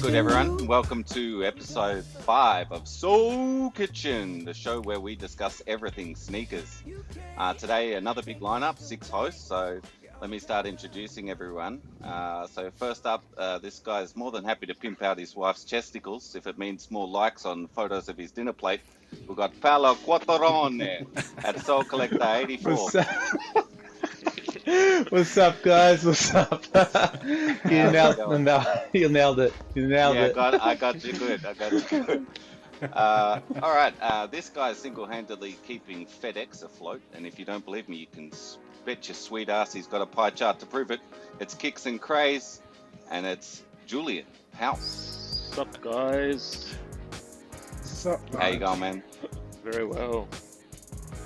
good, everyone? Welcome to episode 5 of Soul Kitchen, the show where we discuss everything sneakers. Today, another big lineup, 6 hosts, so let me start introducing everyone. So first up, this guy is more than happy to pimp out his wife's chesticles if it means more likes on photos of his dinner plate. We've got Paolo Quattrone at Soul Collector 84. What's up, guys? What's up? You nailed it. I got you good. All right, this guy is single-handedly keeping FedEx afloat, and if you don't believe me, you can bet your sweet ass he's got a pie chart to prove it. It's Kicks and Craze, and it's Julian House. What's up, guys? How you going, man? Very well.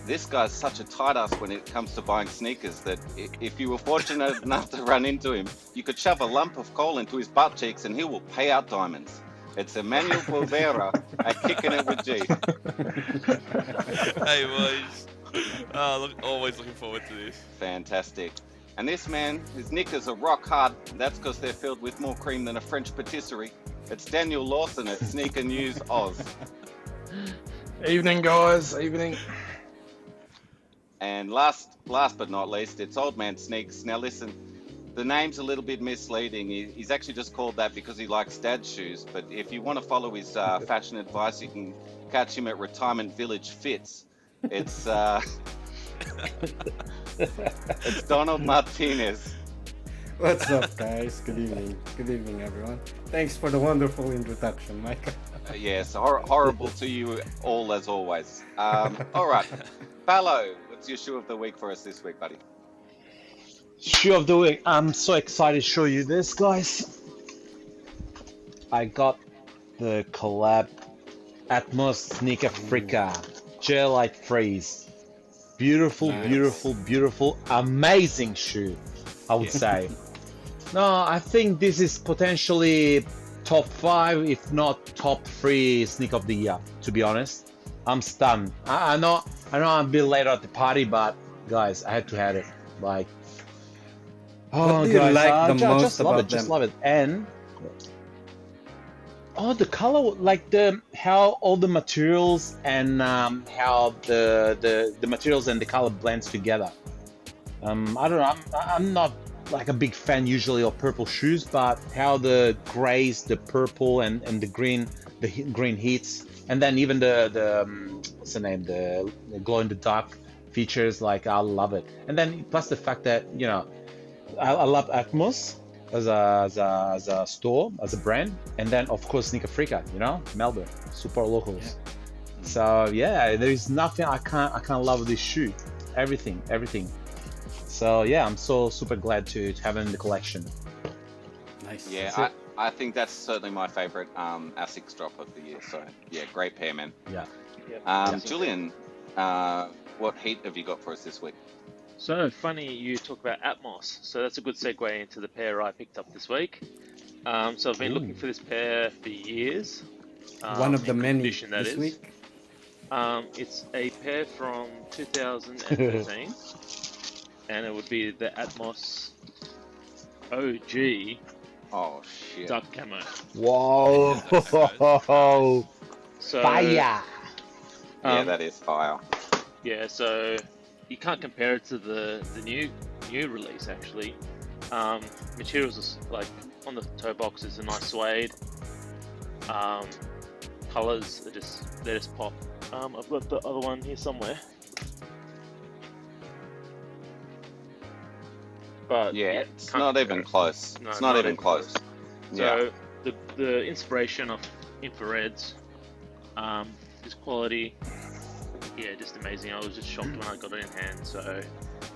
This guy's such a tight ass when it comes to buying sneakers that if you were fortunate enough to run into him, you could shove a lump of coal into his butt cheeks and he will pay out diamonds. It's Emmanuel Polvera at Kicking It with G. Hey boys, always looking forward to this. Fantastic. And this man, his knickers are rock hard. That's because they're filled with more cream than a French patisserie. It's Daniel Lawson at Sneaker News Oz. Evening, guys. Evening. And last but not least, it's Old Man Sneaks. Now listen, the name's a little bit misleading. He's actually just called that because he likes dad shoes. But if you want to follow his fashion advice, you can catch him at Retirement Village Fits. It's it's Donald Martinez. What's up, guys? Good evening. Good evening, everyone. Thanks for the wonderful introduction, Micah. Yes, horrible to you all as always. All right, Paolo, what's your shoe of the week for us this week, buddy? Shoe of the week. I'm so excited to show you this, guys. I got the collab Atmos Sneaker Africa Gel Light Freeze. Beautiful, nice. beautiful, amazing shoe, I would say. No, I think this is potentially top 5, if not top 3 sneaker of the year, to be honest. I'm stunned. I know I'm a bit late at the party, but guys, I had to have it. Like, what do you like the most just love about it, just them? love it. And the color, like how all the materials and how the materials and the color blends together. I don't know. I'm not like a big fan usually of purple shoes, but how the grays, the purple and the green hits, and then even the what's the name, the glow in the dark features, like I love it. And then plus the fact that I love Atmos as a store, as a brand, and then of course Sneaker Africa, Melbourne, super locals. Yeah. So yeah, there is nothing I can't love this shoe, everything. So yeah, I'm so super glad to have it in the collection. Nice. Yeah, I think that's certainly my favorite ASICS drop of the year. So yeah, great pair, man. Yeah. Julian, what heat have you got for us this week? So funny you talk about Atmos. So that's a good segue into the pair I picked up this week. So I've been looking for this pair for years. One of the many condition, that this is. week. It's a pair from 2013. And it would be the Atmos OG Oh shit! dark camo. Whoa! So, Fire! Yeah, that is fire. Yeah, so you can't compare it to the new release actually. Materials are like on the toe box is a nice suede. Colors are they just pop. I've got the other one here somewhere. But Yeah, it's not even close. No, It's not even close. Yeah. So the inspiration of infrareds, this quality, yeah, just amazing. I was just shocked when I got it in hand. So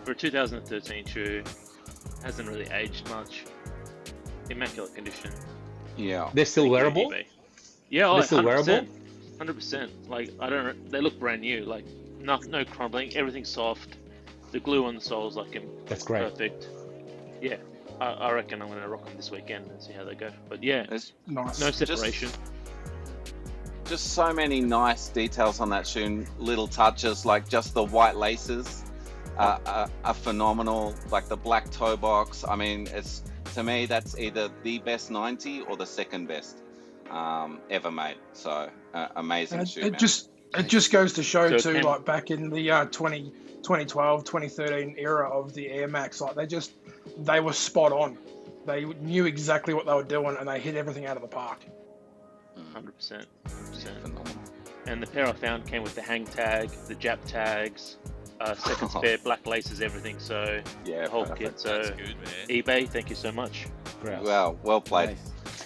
for a 2013 shoe, hasn't really aged much. Immaculate condition. Yeah. They're still wearable? eBay. Yeah, They're still wearable? 100%. Like they look brand new. Like no crumbling. Everything's soft. The glue on the soles That's great. perfect. Yeah, I reckon I'm gonna rock them this weekend and see how they go. But yeah, There's Nice. no separation. just so many nice details on that shoe. Little touches, like just the white laces are phenomenal. Like the black toe box. I mean, it's to me that's either the best 90 or the second best. ever made. So amazing And shoe, it man. just goes to show So too, can- like back in the 2012, 2013 era of the Air Max, like they were spot on. They knew exactly what they were doing, and they hit everything out of the park. 100%. 100%. Phenomenal. And the pair I found came with the hang tag, the Jap tags, second spare, black laces, everything. So Yeah, the whole perfect. kit. So That's good, man. eBay, thank you so much. Well played.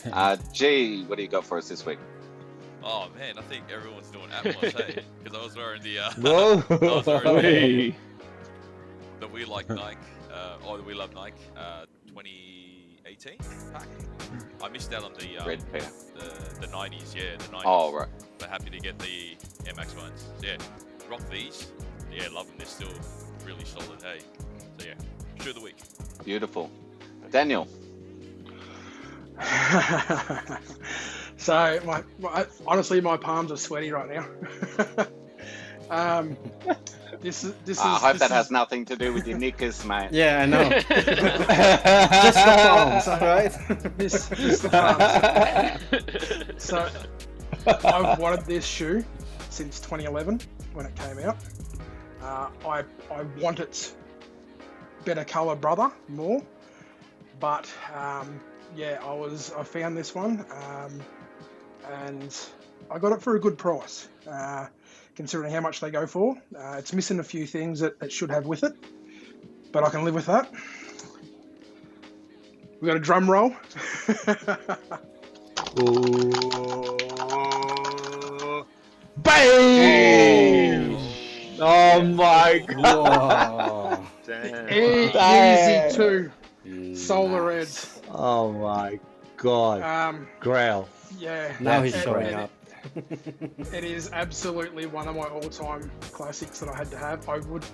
Nice. G, what do you got for us this week? Oh man, I think everyone's doing Atmos, hey? Because I was wearing the Whoa! I was wearing Hey. the We Like Nike, or the We Love Nike 2018 pack. I missed out on the Red pair. the 90s, yeah, the 90s. Oh, right. But happy to get the Air Max ones. So, yeah, rock these. Yeah, love them. They're still really solid, hey? So yeah, shoe of the week. Beautiful. Daniel. So honestly, my palms are sweaty right now. This is. I hope this that is- has nothing to do with your knickers, mate. Yeah, I know. Just the palms, right? This is the palms. So I've wanted this shoe since 2011 when it came out. I want its better color brother more, but yeah, I found this one, and I got it for a good price, considering how much they go for. It's missing a few things that it should have with it, but I can live with that. We got a drum roll. Bang! Oh my god! Whoa. Damn. Easy too. Solar Red. Nice. Oh my god! Grail. Yeah. Now he's That's showing right. up. It is absolutely one of my all-time classics that I had to have. I would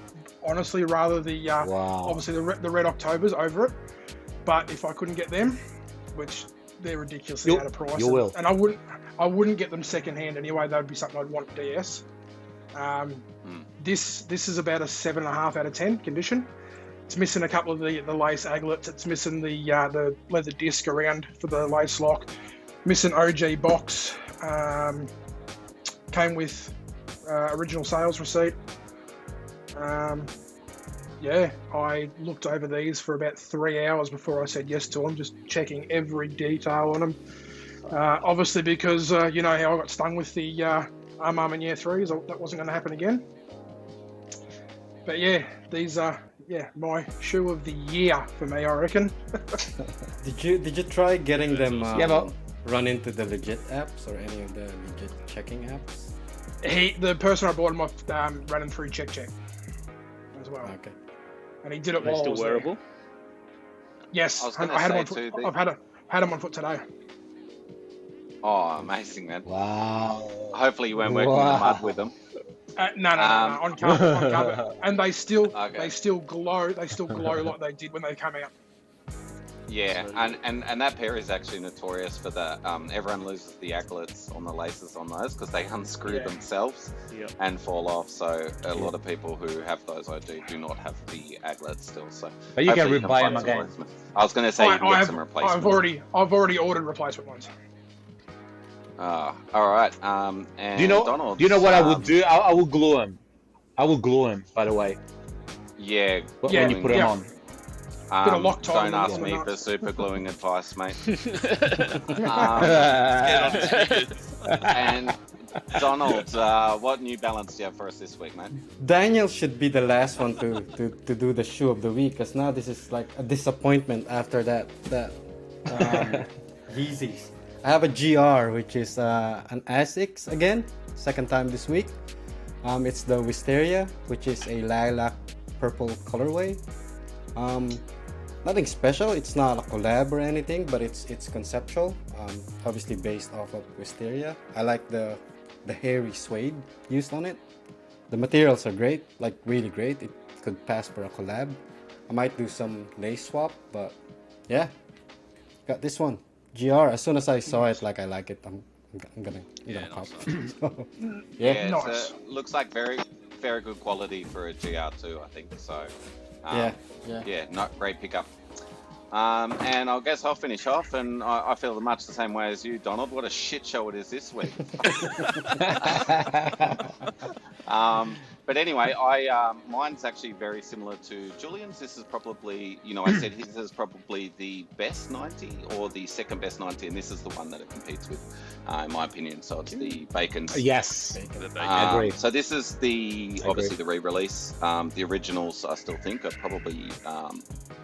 honestly rather the Wow. obviously the Red Octobers over it, but if I couldn't get them, which they're ridiculously You- out of price, you will. and I wouldn't get them secondhand anyway. That would be something I'd want DS. This is about a 7.5 out of 10 condition. It's missing a couple of the lace aglets. It's missing the leather disc around for the lace lock. Missing OG box. Came with original sales receipt. Yeah, I looked over these for about 3 hours before I said yes to them, just checking every detail on them. Obviously, because you know how I got stung with the Alma Mania 3s, that wasn't going to happen again. But yeah, these are my shoe of the year for me, I reckon. Did you try getting them Yeah, but- run into the legit apps or any of the legit checking apps? The person I bought them off ran him through check as well, Okay. and he did it Are they while I still was there. wearable? Yes, I was and gonna I had them say on foot. too, I've had them on foot today. Oh, amazing, man. Wow. Hopefully you weren't working in the mud with them. No, on cover, and they still Okay. glow. They still glow like they did when they came out. Yeah, and that pair is actually notorious for that. Everyone loses the aglets on the laces on those because they unscrew Yeah. themselves Yep. and fall off. So a lot of people who have those OG do not have the aglets still. So But you can hopefully rebuy find them some again. replacements. I was going to say you can get some replacements. I've already ordered replacement ones. All right. And Do you know? Donald, Do you know what I would do? I will glue them. I will glue them. By the way, Yeah. when Yeah, you put them yeah. on. Bit of Loctite Don't in ask the me nuts. for super gluing advice, mate. Get on the sneakers. And Donald, what New Balance do you have for us this week, mate? Daniel should be the last one to do the shoe of the week, because now this is like a disappointment after that Yeezys. I have a GR, which is an Asics again, second time this week. It's the Wisteria, which is a lilac purple colorway. Nothing special. It's not a collab or anything, but it's conceptual. Obviously based off of Wisteria. I like the hairy suede used on it. The materials are great, like really great. It could pass for a collab. I might do some lace swap, but yeah, got this one. GR. As soon as I saw it, like I like it, I'm gonna cop. nice. So, yeah. Nice. Looks like very, very good quality for a GR2, I think. So, Yeah. yeah, not great pickup. And I guess I'll finish off, and I feel much the same way as you, Donald. What a shit show it is this week. But anyway, mine's actually very similar to Julian's. This is probably, I said his is probably the best 90 or the second best 90, and this is the one that it competes with, in my opinion. So it's the Bacon's. Yes, The bacon. I agree. So this is I obviously the re-release. The originals, I still think, are probably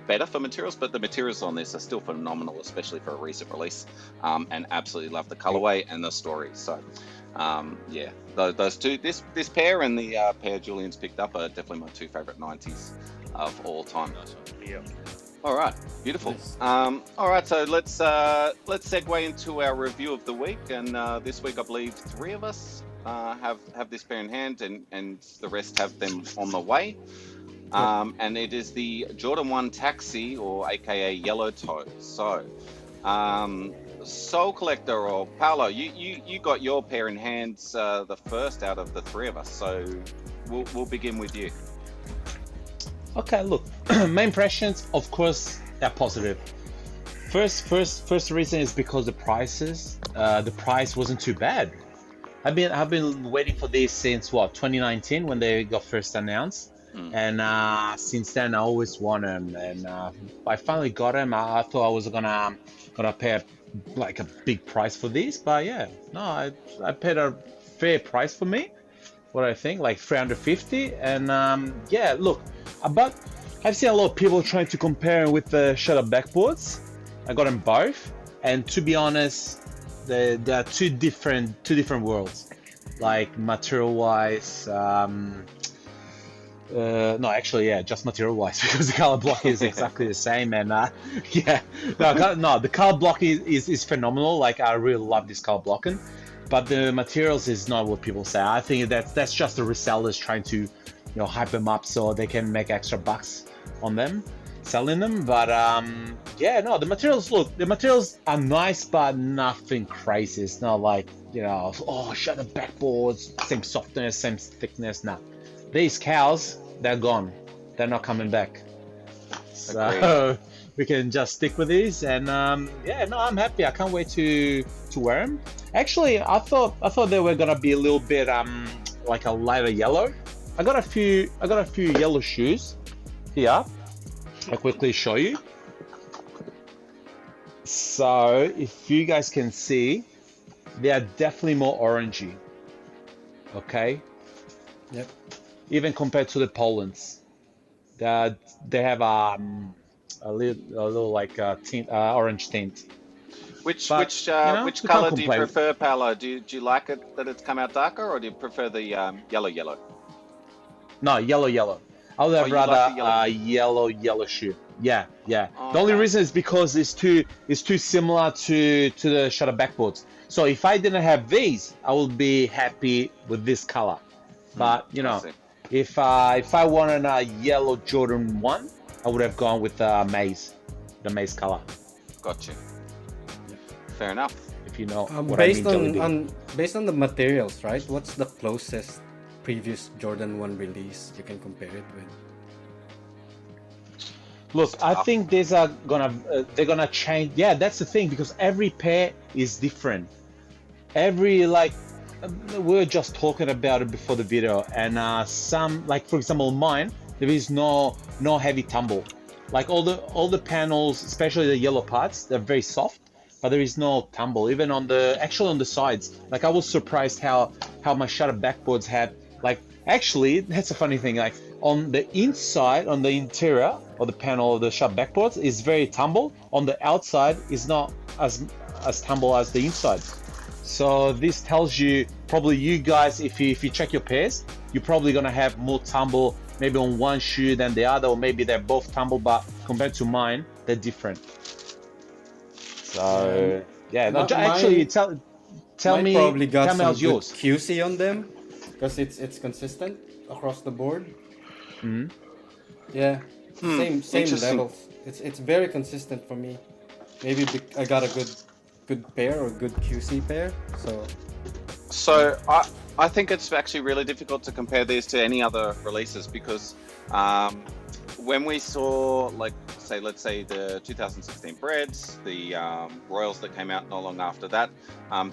better for materials, but the materials on this are still phenomenal, especially for a recent release. And absolutely love the colorway and the story. So. Yeah, those two, this pair and the pair Julian's picked up are definitely my two favorite 90s of all time. Nice one. Yeah. All right, beautiful. Nice. All right, so let's segue into our review of the week. And this week, I believe 3 of us have this pair in hand, and the rest have them on the way. And it is the Jordan 1 Taxi, or AKA Yellow Toe. So. Soul Collector or Paolo, you got your pair in hands the first out of the 3 of us, so we'll begin with you. Okay, look, my impressions, of course, they're positive. First reason is because the price wasn't too bad. I've been waiting for this since 2019 when they got first announced, and since then I always want them, and I finally got them. I thought I was gonna pay like a big price for these, but yeah, no, I paid a fair price for me. What I think, like 350, and yeah, look, but I've seen a lot of people trying to compare with the shutter backboards. I got them both, and to be honest, they are two different worlds, like material wise. No, actually, yeah, just material wise, because the color block is exactly the same, and yeah, no, the color block is phenomenal. Like, I really love this color blocking, but the materials is not what people say. I think that's just the resellers trying to, hype them up so they can make extra bucks on them, selling them. But yeah, no, the materials are nice, but nothing crazy. It's not like, shutter backboards, same softness, same thickness. Nah. These cows, they're gone. They're not coming back. So we can just stick with these, and yeah, no, I'm happy. I can't wait to wear them. Actually, I thought they were gonna be a little bit like a lighter yellow. I got a few yellow shoes here. I'll quickly show you. So if you guys can see, they are definitely more orangey. Okay. Yep. Even compared to the Polands, they have a little like tint, orange tint. Which But, color we do can't you complain. prefer, Paolo? Do you like it that it's come out darker, or do you prefer the yellow? No, yellow. I would have you rather like the yellow shoe. Yeah. Oh, The only okay. reason is because it's too similar to the shutter backboards. So if I didn't have these, I would be happy with this color. But I see. if I wanted a yellow Jordan 1, I would have gone with the maize color. Gotcha. Fair enough. If you know what Based I mean, Joey B. based on the materials, right? What's the closest previous Jordan 1 release you can compare it with? Look, I think these are they're gonna change. Yeah, that's the thing, because every pair is different. We were just talking about it before the video, and some, like for example mine, there is no heavy tumble. Like all the panels, especially the yellow parts, they're very soft, but there is no tumble. Even on the sides. Like, I was surprised how my shutter backboards had, like, actually that's a funny thing. Like, on the inside, on the interior of the panel of the shutter backboards is very tumble. On the outside is not as tumble as the inside. So this tells you, probably you guys, if you check your pairs, you're probably gonna have more tumble maybe on one shoe than the other, or maybe they're both tumble, but compared to mine, they're different. So yeah, no, actually tell me Probably got some how's good yours. QC on them, because it's consistent across the board. Mm-hmm. Yeah, same interesting. levels. It's very consistent for me. Maybe I got a good pair or good QC pair. So I think it's actually really difficult to compare these to any other releases, because when we saw, like, let's say the 2016 Breads, the Royals that came out not long after that,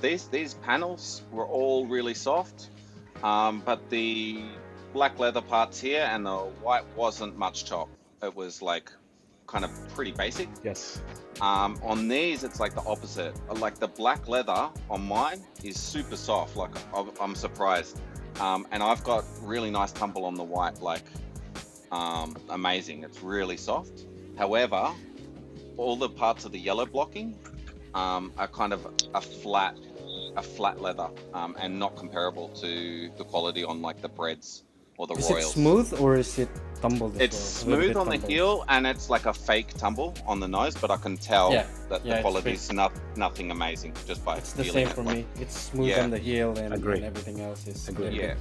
these panels were all really soft, but the black leather parts here and the white wasn't much chop. It was like kind of pretty basic. Yes. On these, it's like the opposite. Like the black leather on mine is super soft. Like I'm surprised. And I've got really nice tumble on the white, like amazing. It's really soft. However, all the parts of the yellow blocking are kind of a flat leather and not comparable to the quality on like the Breads or the Is Royals. it smooth or is it tumbled? It's as well? A little smooth bit on the tumbled. heel, and it's like a fake tumble on the nose, but I can tell Yeah, that yeah, the it's quality's nothing amazing just by It's the feeling same it. for Like, me. It's smooth Yeah. on the heel and Agree. everything else is Agree. a little Yeah, bit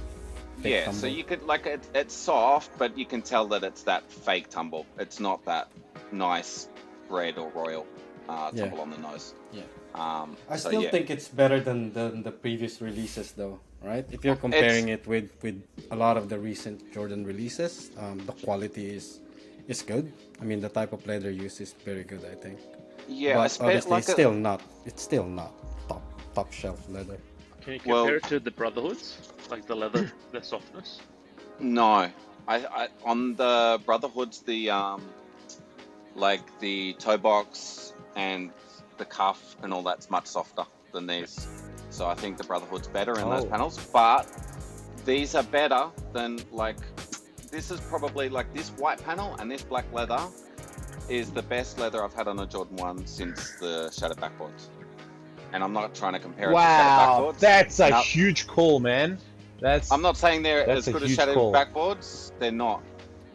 fake yeah. tumble. So you could like it's soft, but you can tell that it's that fake tumble. It's not that nice Bread or Royal Yeah. tumble on the nose. Yeah. I So, still yeah. think it's better than the previous releases, though, right? If you're comparing it with a lot of the recent Jordan releases, the quality is good. I mean, the type of leather used is very good, I think. Yeah, But obviously, like it's still not top shelf leather. Can you Well- compare it to the Brotherhoods? Like the leather, the softness? no. I on the Brotherhoods, the like the toe box and the cuff and all that's much softer than these. So I think the Brotherhood's better in those Oh. panels, but these are better than like this is probably like this white panel and this black leather is the best leather I've had on a Jordan 1 since the Shadow Backboards. And I'm not trying to compare it to Shadow Wow, Backboards. that's a No. huge call, man. That's I'm not saying they're That's as a good as huge Shadow call. Backboards. They're not.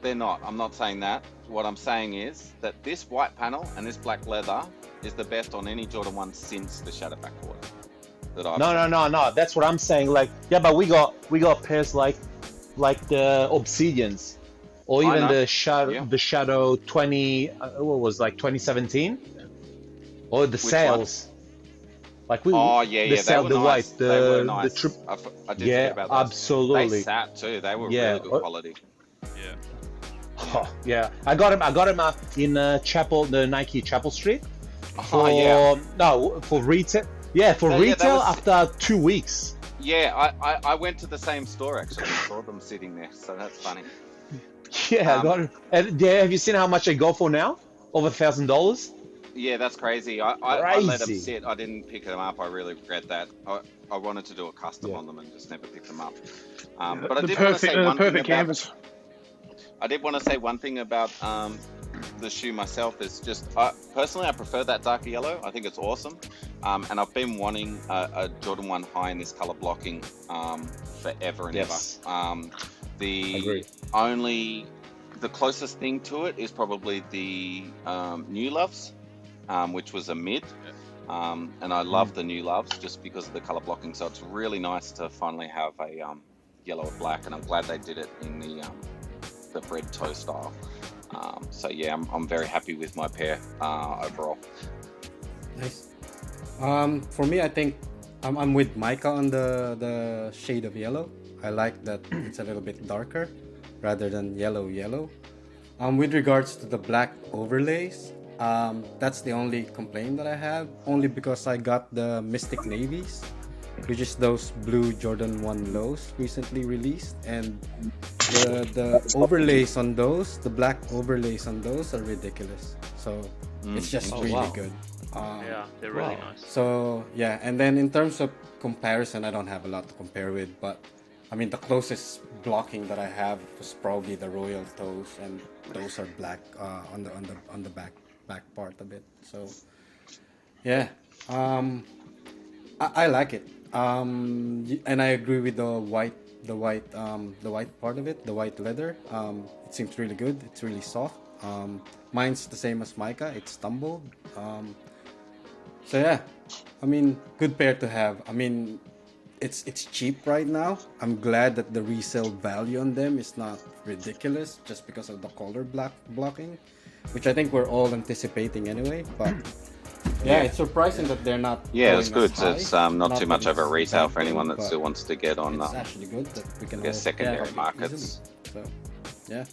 They're not. I'm not saying that. What I'm saying is that this white panel and this black leather is the best on any Jordan 1 since the Shadow Backboard. That I've no. That's what I'm saying. Like, yeah, but we got pairs like the Obsidians, or I even know. the Shadow 20. What was like 2017, or the Which Sails. Like we. Oh yeah, the they sail, were the nice. white, They were the nice. trip. I did Yeah, forget about those. absolutely. They sat too. They were Yeah. really good quality. Yeah. Oh, yeah, I got him in Chapel, the Nike Chapel Street. Oh yeah. No, for retail. Yeah, for No, yeah, that retail was- after 2 weeks. Yeah, I went to the same store actually and saw them sitting there, so that's funny. Yeah, I got him. And yeah, have you seen how much they go for now? Over $1,000. Yeah, that's crazy. I let them Crazy. sit. I didn't pick them up. I really regret that. I wanted to do a custom Yeah. on them and just never picked them up. But I The did want to say perfect, one the thing perfect about. canvas. I did want to say one thing about the shoe myself. Is just personally, I prefer that darker yellow. I think it's awesome, and I've been wanting a Jordan 1 high in this color blocking forever and Yes. ever. Agree. The closest thing to it is probably the New Loves, which was a mid. And I love the New Loves just because of the color blocking. So it's really nice to finally have a yellow or black, and I'm glad they did it in the bread toe style. So yeah, I'm very happy with my pair overall. Nice. For me, I think I'm with Micah on the shade of yellow. I like that it's a little bit darker rather than yellow. With regards to the black overlays, that's the only complaint that I have. Only because I got the Mystic Navies, which is those blue Jordan 1 lows recently released, and the overlays on those, the black overlays on those are ridiculous. So it's just Oh, really wow. good. Yeah, they're really Wow. nice. So yeah, and then in terms of comparison, I don't have a lot to compare with, but I mean the closest blocking that I have was probably the Royal toes, and those are black on the back part of it. So yeah, I like it. And I agree with the white part of it, the white leather. It seems really good. It's really soft. Mine's the same as Micah. It's tumbled. So yeah, I mean, good pair to have. I mean, it's cheap right now. I'm glad that the resale value on them is not ridiculous just because of the color blocking, which I think we're all anticipating anyway. But yeah, it's surprising that they're not. Yeah, it's going good. as high. It's not too that much over it's retail bad for anyone thing, that but still wants to get on it's actually good that we can I guess all secondary get it markets. easily. So yeah.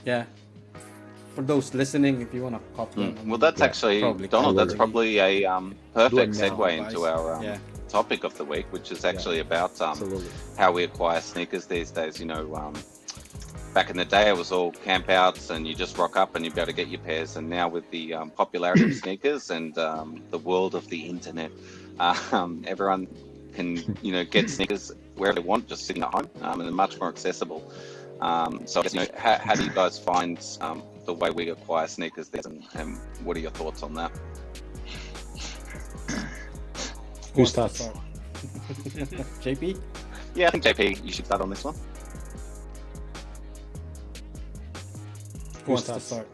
Yeah. For those listening, if you wanna cop one, Well, that's Yeah, actually, probably Donald, that's Colorway. probably a perfect now. segue into our Yeah. topic of the week, which is actually about Absolutely. how we acquire sneakers these days. Back in the day, it was all camp outs and you just rock up and you'd be able to get your pairs. And now with the popularity of sneakers and the world of the internet, everyone can, get sneakers wherever they want, just sitting at home, and they're much more accessible. So, how do you guys find the way we acquire sneakers these days, and what are your thoughts on that? Who Wants to starts? start? JP? Yeah, I think JP, you should start on this one. Who wants to starts? start?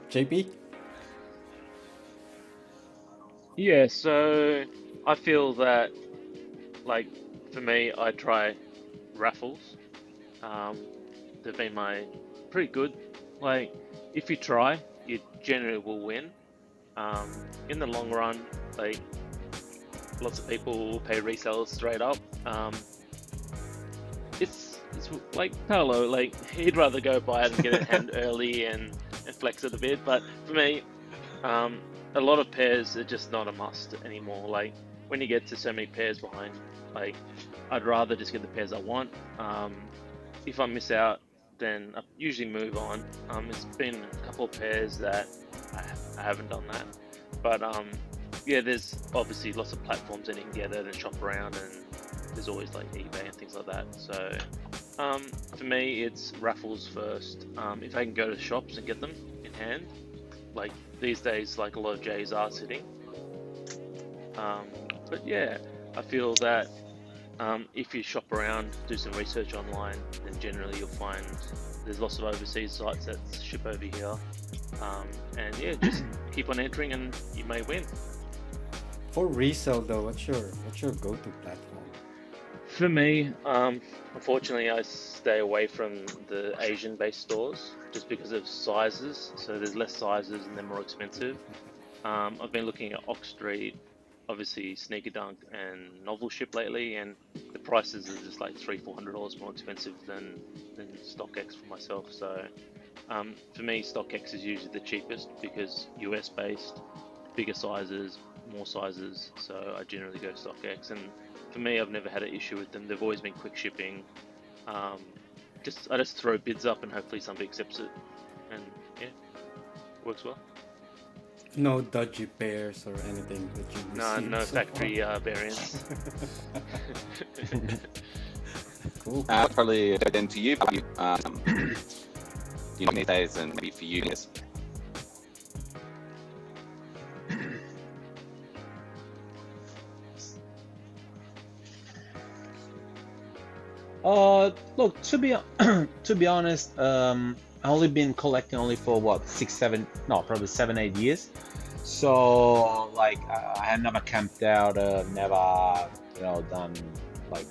JP? Yeah, so I feel that, like, for me, I try raffles. They've been pretty good. Like, if you try, you generally will win. In the long run, like, lots of people will pay resellers straight up. It's like Paolo, like, he'd rather go buy it and get it in hand early and flex it a bit. But for me, a lot of pairs are just not a must anymore. Like, when you get to so many pairs behind, like, I'd rather just get the pairs I want. If I miss out, then I usually move on. It's been a couple of pairs that I haven't done that. But yeah, there's obviously lots of platforms that you can get it and shop around, and there's always like eBay and things like that. So for me, it's raffles first. If I can go to shops and get them in hand, like these days, like a lot of J's are sitting. But yeah, I feel that if you shop around, do some research online, then generally you'll find there's lots of overseas sites that ship over here. And yeah, just keep on entering and you may win. For resale though, what's your go-to platform? For me, unfortunately, I stay away from the Asian-based stores just because of sizes. So there's less sizes and they're more expensive. I've been looking at Ox Street, obviously Sneaker Dunk and Novel Ship lately, and the prices are just like $300-400 more expensive than StockX for myself. So for me, StockX is usually the cheapest because US-based, bigger sizes, more sizes. So I generally go StockX, and for me, I've never had an issue with them. They've always been quick shipping. I just throw bids up and hopefully somebody accepts it, and yeah, works well. No dodgy pairs or anything that you've received No so factory variants. Cool. Probably then to you, these days, and maybe for you guys. Look, to be honest, I only been collecting only for what 7-8 years. So like I have never camped out, never done like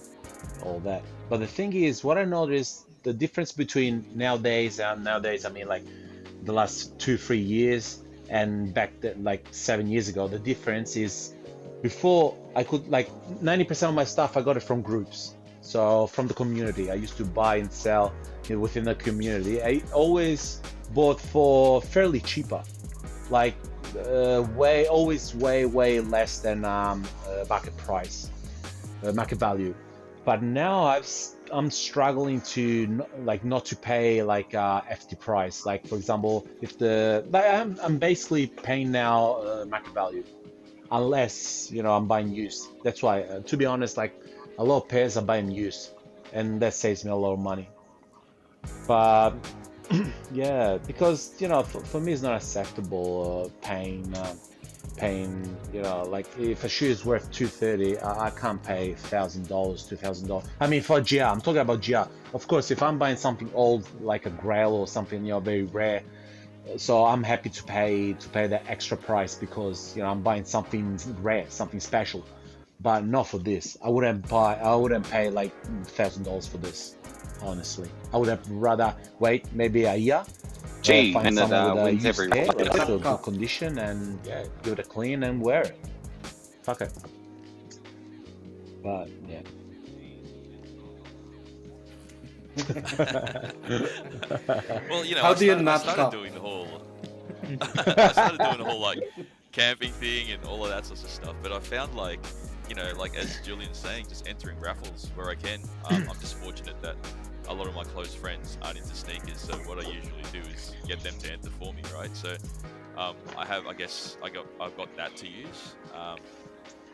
all that. But the thing is, what I noticed, the difference between nowadays, I mean like the last 2-3 years and back then, like 7 years ago, the difference is before I could like 90% of my stuff I got it from groups. So from the community, I used to buy and sell within the community. I always bought for fairly cheaper, like way less than market price, market value. But now I'm struggling to not to pay like FT price. Like for example, if I'm basically paying now market value, unless I'm buying used. That's why, to be honest, like a lot of pairs are buying used, and that saves me a lot of money. But yeah, because for me it's not acceptable paying like if a shoe is worth $230, I can't pay $1,000, $2,000. I mean for GR, I'm talking about GR. Of course, if I'm buying something old like a Grail or something very rare, so I'm happy to pay that extra price because I'm buying something rare, something special. But not for this. I wouldn't pay like $1,000 for this. Honestly, I would have rather wait maybe a year. Gee, Find and someone it with a wins used every pair, week. that's still good condition, and yeah, give it a clean and wear it. Fuck it. But yeah. Well, you know, How I do you started, I not started stop? doing the whole, I started doing the whole like camping thing and all of that sorts of stuff. But I found like, you know, like as Julian's saying, just entering raffles where I can. I'm just fortunate that a lot of my close friends aren't into sneakers, so what I usually do is get them to enter for me, right? So I've got that to use.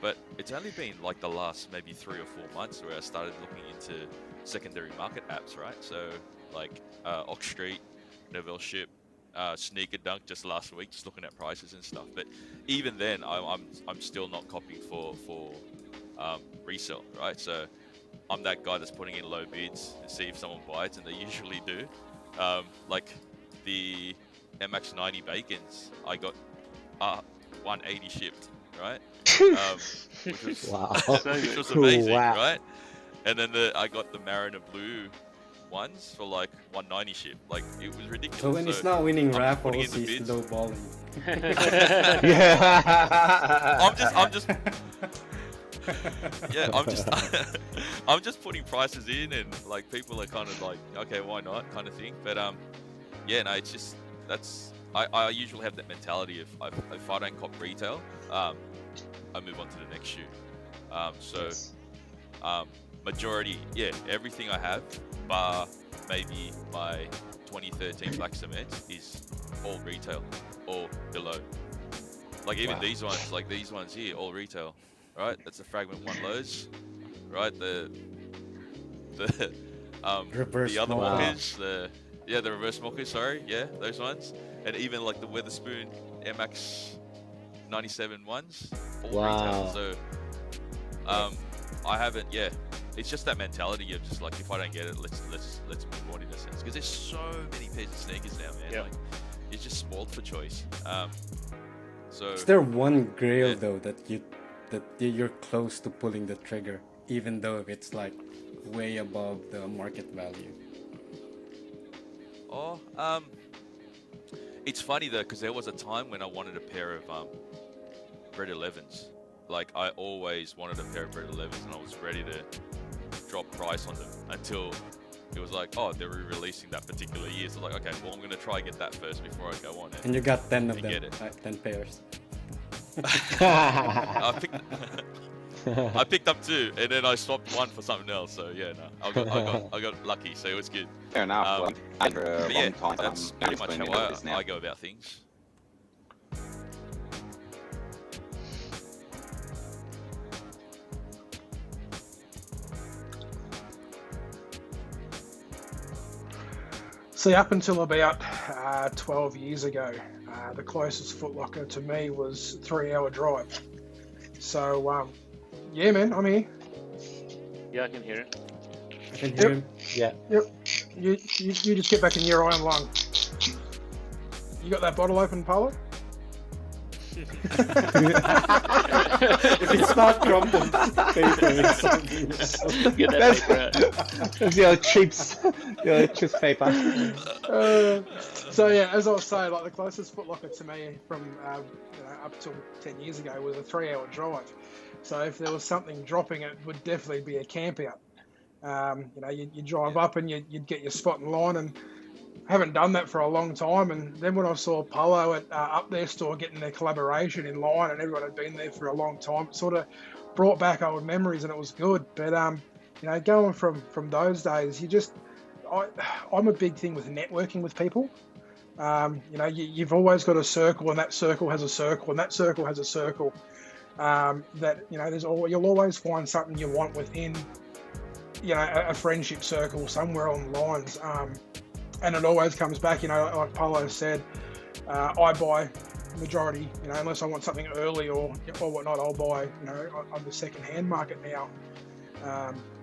But it's only been like the last maybe 3 or 4 months where I started looking into secondary market apps, right? So like Ox Street, Neville Ship, Sneaker Dunk just last week, just looking at prices and stuff. But even then, I'm still not copying for resale, right? So I'm that guy that's putting in low bids and see if someone bites, and they usually do. Like the MX90 Bacons, I got 180 shipped, right? Which was, Wow. which was amazing, Wow. right? And then I got the Mariner Blue ones for like 190 ship. Like it was ridiculous. So when he's not winning I'm just putting raffles, in the he's bids. lowballing. Yeah. I'm just yeah, I'm just putting prices in, and like people are kind of like, okay, why not, kind of thing. But yeah, no, it's just I usually have that mentality of if I don't cop retail, I move on to the next shoe. Majority, yeah, everything I have, bar maybe my 2013 Black Cement is all retail or below. Like even these ones here, all retail, right? That's the Fragment 1 lows, right? The Reverse the other mocha. mockers, the reverse mockers, sorry, yeah, those ones, and even like the Weatherspoon MX 97 ones, all Wow. retail. So I haven't, yeah. It's just that mentality of just like, if I don't get it, let's move on in a sense, because there's so many pairs of sneakers now, man. Yep. Like you're just spoiled for choice. So Is there one grail Yeah. though that you're close to pulling the trigger, even though it's like way above the market value? It's funny though, because there was a time when I wanted a pair of Red 11s. Like I always wanted a pair of Red 11s, and I was ready to drop price on them until it was like, oh, they're re-releasing that particular year. So like, okay, well, I'm gonna try and get that first before I go on it. And you got 10 of And them, get it. right? 10 pairs. I picked up 2, and then I swapped 1 for something else. So yeah, no, I got lucky, so it was good. Fair enough. Um, Well, after a But yeah, long time, that's pretty much explaining how what it is now. I go about things. See, up until about 12 years ago, the closest Foot Locker to me was 3-hour drive. So, yeah, man, I'm here. Yeah, I can hear it. I can hear him. Yeah. You just get back in your iron lung. You got that bottle open, Paulo? If it's not crumpled paper, it's something else. Get that paper out. That's your chips paper. So yeah, as I was saying, like the closest Foot Locker to me from up till 10 years ago was a 3-hour drive. So if there was something dropping, it would definitely be a camp out. You drive up and you'd get your spot in line, and I haven't done that for a long time. And then when I saw Polo at Up Their store getting their collaboration in line, and everyone had been there for a long time, it sort of brought back old memories, and it was good. But going from those days, I'm a big thing with networking with people. You've always got a circle, and that circle has a circle, and that circle has a circle. You'll always find something you want within, a friendship circle somewhere on the lines. And it always comes back, like Polo said, I buy majority, unless I want something early or whatnot, I'll buy, on the second-hand market now,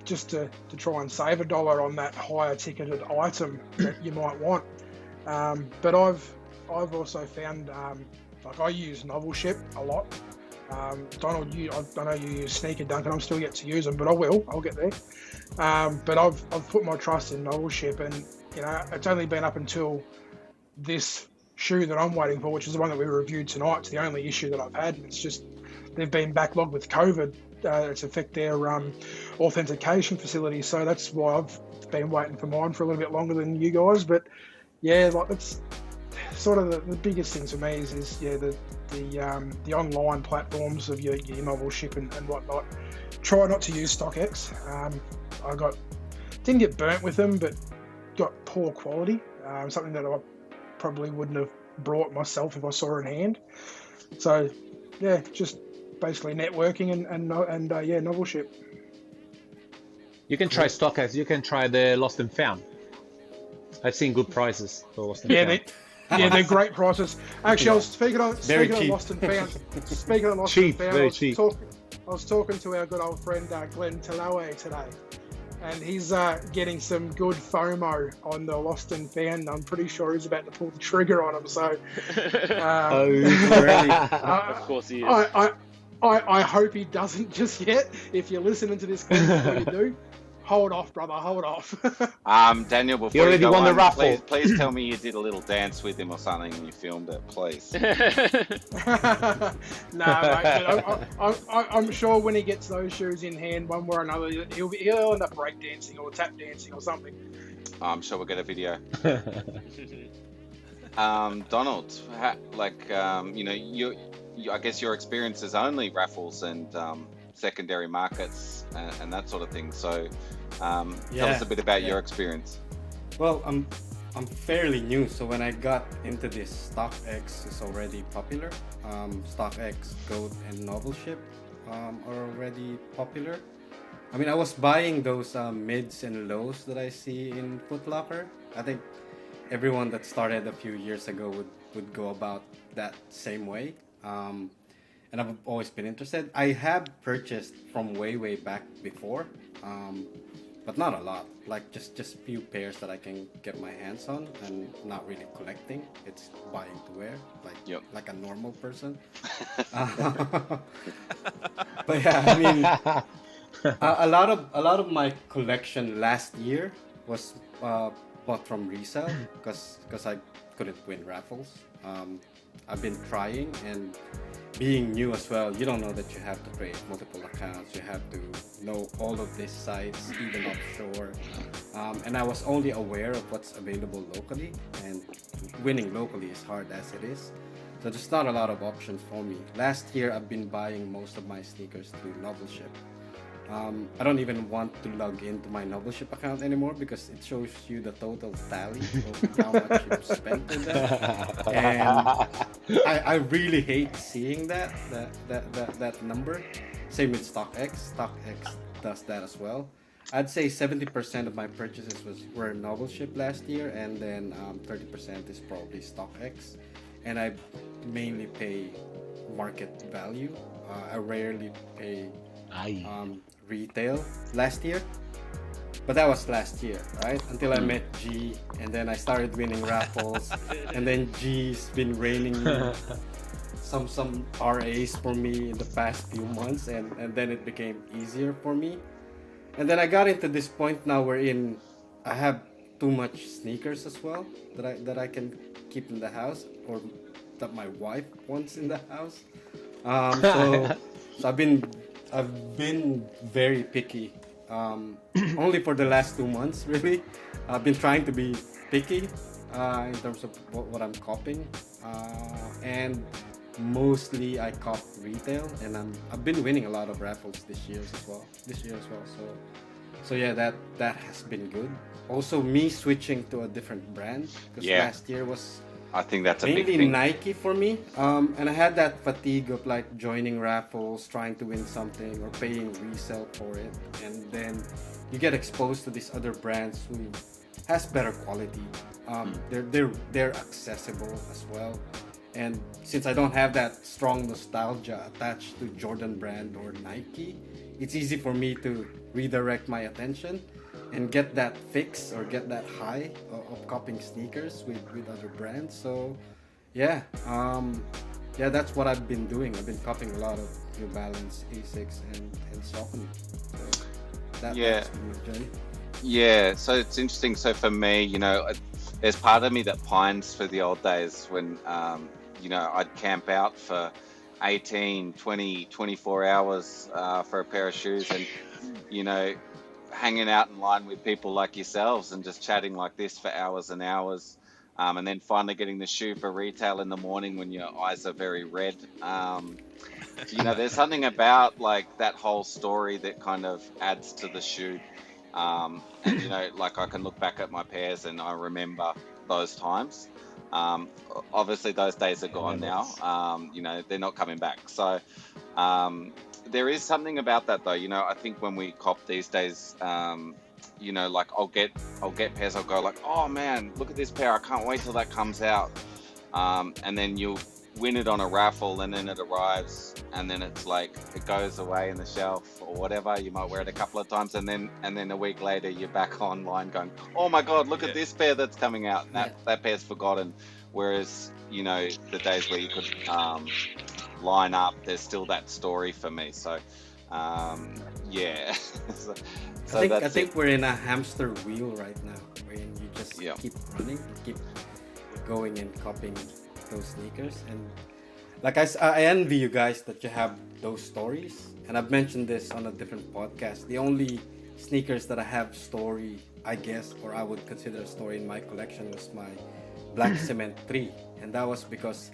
just to try and save $1 on that higher ticketed item that you might want. But I've also found, I use Novel Ship a lot. Donald, I know you use Sneaker Dunk, and I'm still yet to use them, but I'll get there. But I've put my trust in Novel Ship, and it's only been up until this shoe that I'm waiting for, which is the one that we reviewed tonight. It's the only issue that I've had, and it's just they've been backlogged with COVID affect their authentication facility. So that's why I've been waiting for mine for a little bit longer than you guys. But yeah, like it's sort of the biggest things for me is the online platforms of your novel ship and whatnot. Try not to use StockX. I didn't get burnt with them, but got poor quality. Something that I probably wouldn't have brought myself if I saw it in hand. So yeah, just basically networking and novel ship. You can try StockX. You can try the Lost and Found. I've seen good prices for Lost and Found. They're great prices. Actually, I was speaking of cheap. Lost and Found. Speaking of Lost Cheap, and Found, very cheap. I was talking to our good old friend Glenn Colorway today, and he's getting some good FOMO on the Lost and Found. I'm pretty sure he's about to pull the trigger on him. So, Of course he is. I hope he doesn't just yet. If you're listening to this, before you do, hold off, brother, hold off. Daniel, before You already go won the on, raffle. please tell me you did a little dance with him or something and you filmed it, please. Nah, mate, I'm sure when he gets those shoes in hand, one way or another, he'll end up breakdancing or tap dancing or something. I'm sure we'll get a video. Donald, I guess your experience is only raffles and secondary markets and that sort of thing. So tell us a bit about your experience. Well, I'm fairly new, so when I got into this, StockX is already popular. StockX, Goat, and Novel Ship are already popular. I mean, I was buying those mids and lows that I see in Foot Locker. I think everyone that started a few years ago would go about that same way. And I've always been interested. I have purchased from way back before, but not a lot. Like just a few pairs that I can get my hands on, and not really collecting. It's buying to wear, like a normal person. But yeah, I mean, a lot of my collection last year was bought from resale because I couldn't win raffles. I've been trying, and being new as well, you don't know that you have to create multiple accounts. You have to know all of these sites, even offshore. And I was only aware of what's available locally, and winning locally is hard as it is. So there's not a lot of options for me. Last year, I've been buying most of my sneakers through Novel Ship. I don't even want to log into my Novel Ship account anymore because it shows you the total tally of how much you've spent in that. And I really hate seeing that number. Same with StockX. StockX does that as well. I'd say 70% of my purchases were Novel Ship last year, and then 30% is probably StockX. And I mainly pay market value. I rarely pay retail last year, but that was last year, right? Until I met G, and then I started winning raffles, and then G's been raining me some RAs for me in the past few months, and then it became easier for me. And then I got into this point now wherein I have too much sneakers as well that I can keep in the house, or that my wife wants in the house. So I've been very picky. Only for the last 2 months, really. I've been trying to be picky in terms of what I'm copying, and mostly I cop retail, and I've been winning a lot of raffles this year as well. So yeah, that has been good. Also, me switching to a different brand because last year was, I think that's a big mainly thing. Nike for me, and I had that fatigue of like joining raffles, trying to win something, or paying resale for it, and then you get exposed to these other brands who has better quality. They're accessible as well, and since I don't have that strong nostalgia attached to Jordan brand or Nike, it's easy for me to redirect my attention and get that fix or get that high of copying sneakers with other brands. So that's what I've been doing. I've been copying a lot of New Balance, Asics, and Saucony. So that's been my journey. Yeah, so it's interesting. So for me, there's part of me that pines for the old days when, I'd camp out for 18, 20, 24 hours for a pair of shoes, and you know, hanging out in line with people like yourselves and just chatting like this for hours and hours, and then finally getting the shoe for retail in the morning when your eyes are very red. You know, there's something about like that whole story that kind of adds to the shoe. And you know, like I can look back at my pairs and I remember those times. Obviously those days are gone now. You know, they're not coming back. So there is something about that though. You know, I think when we cop these days, you know, like I'll get pairs, I'll go like, oh man, look at this pair, I can't wait till that comes out. And then you'll win it on a raffle, and then it arrives, and then it's like it goes away in the shelf or whatever. You might wear it a couple of times, and then a week later you're back online going, oh my god, look at this pair that's coming out, and that pair's forgotten. Whereas, you know, the days where you could line up, there's still that story for me. So yeah. So I think we're in a hamster wheel right now, wherein you just keep running, keep going and copying those sneakers. And like I envy you guys that you have those stories. And I've mentioned this on a different podcast. The only sneakers that I have story, I guess, or I would consider a story in my collection, was my Black Cement 3. And that was because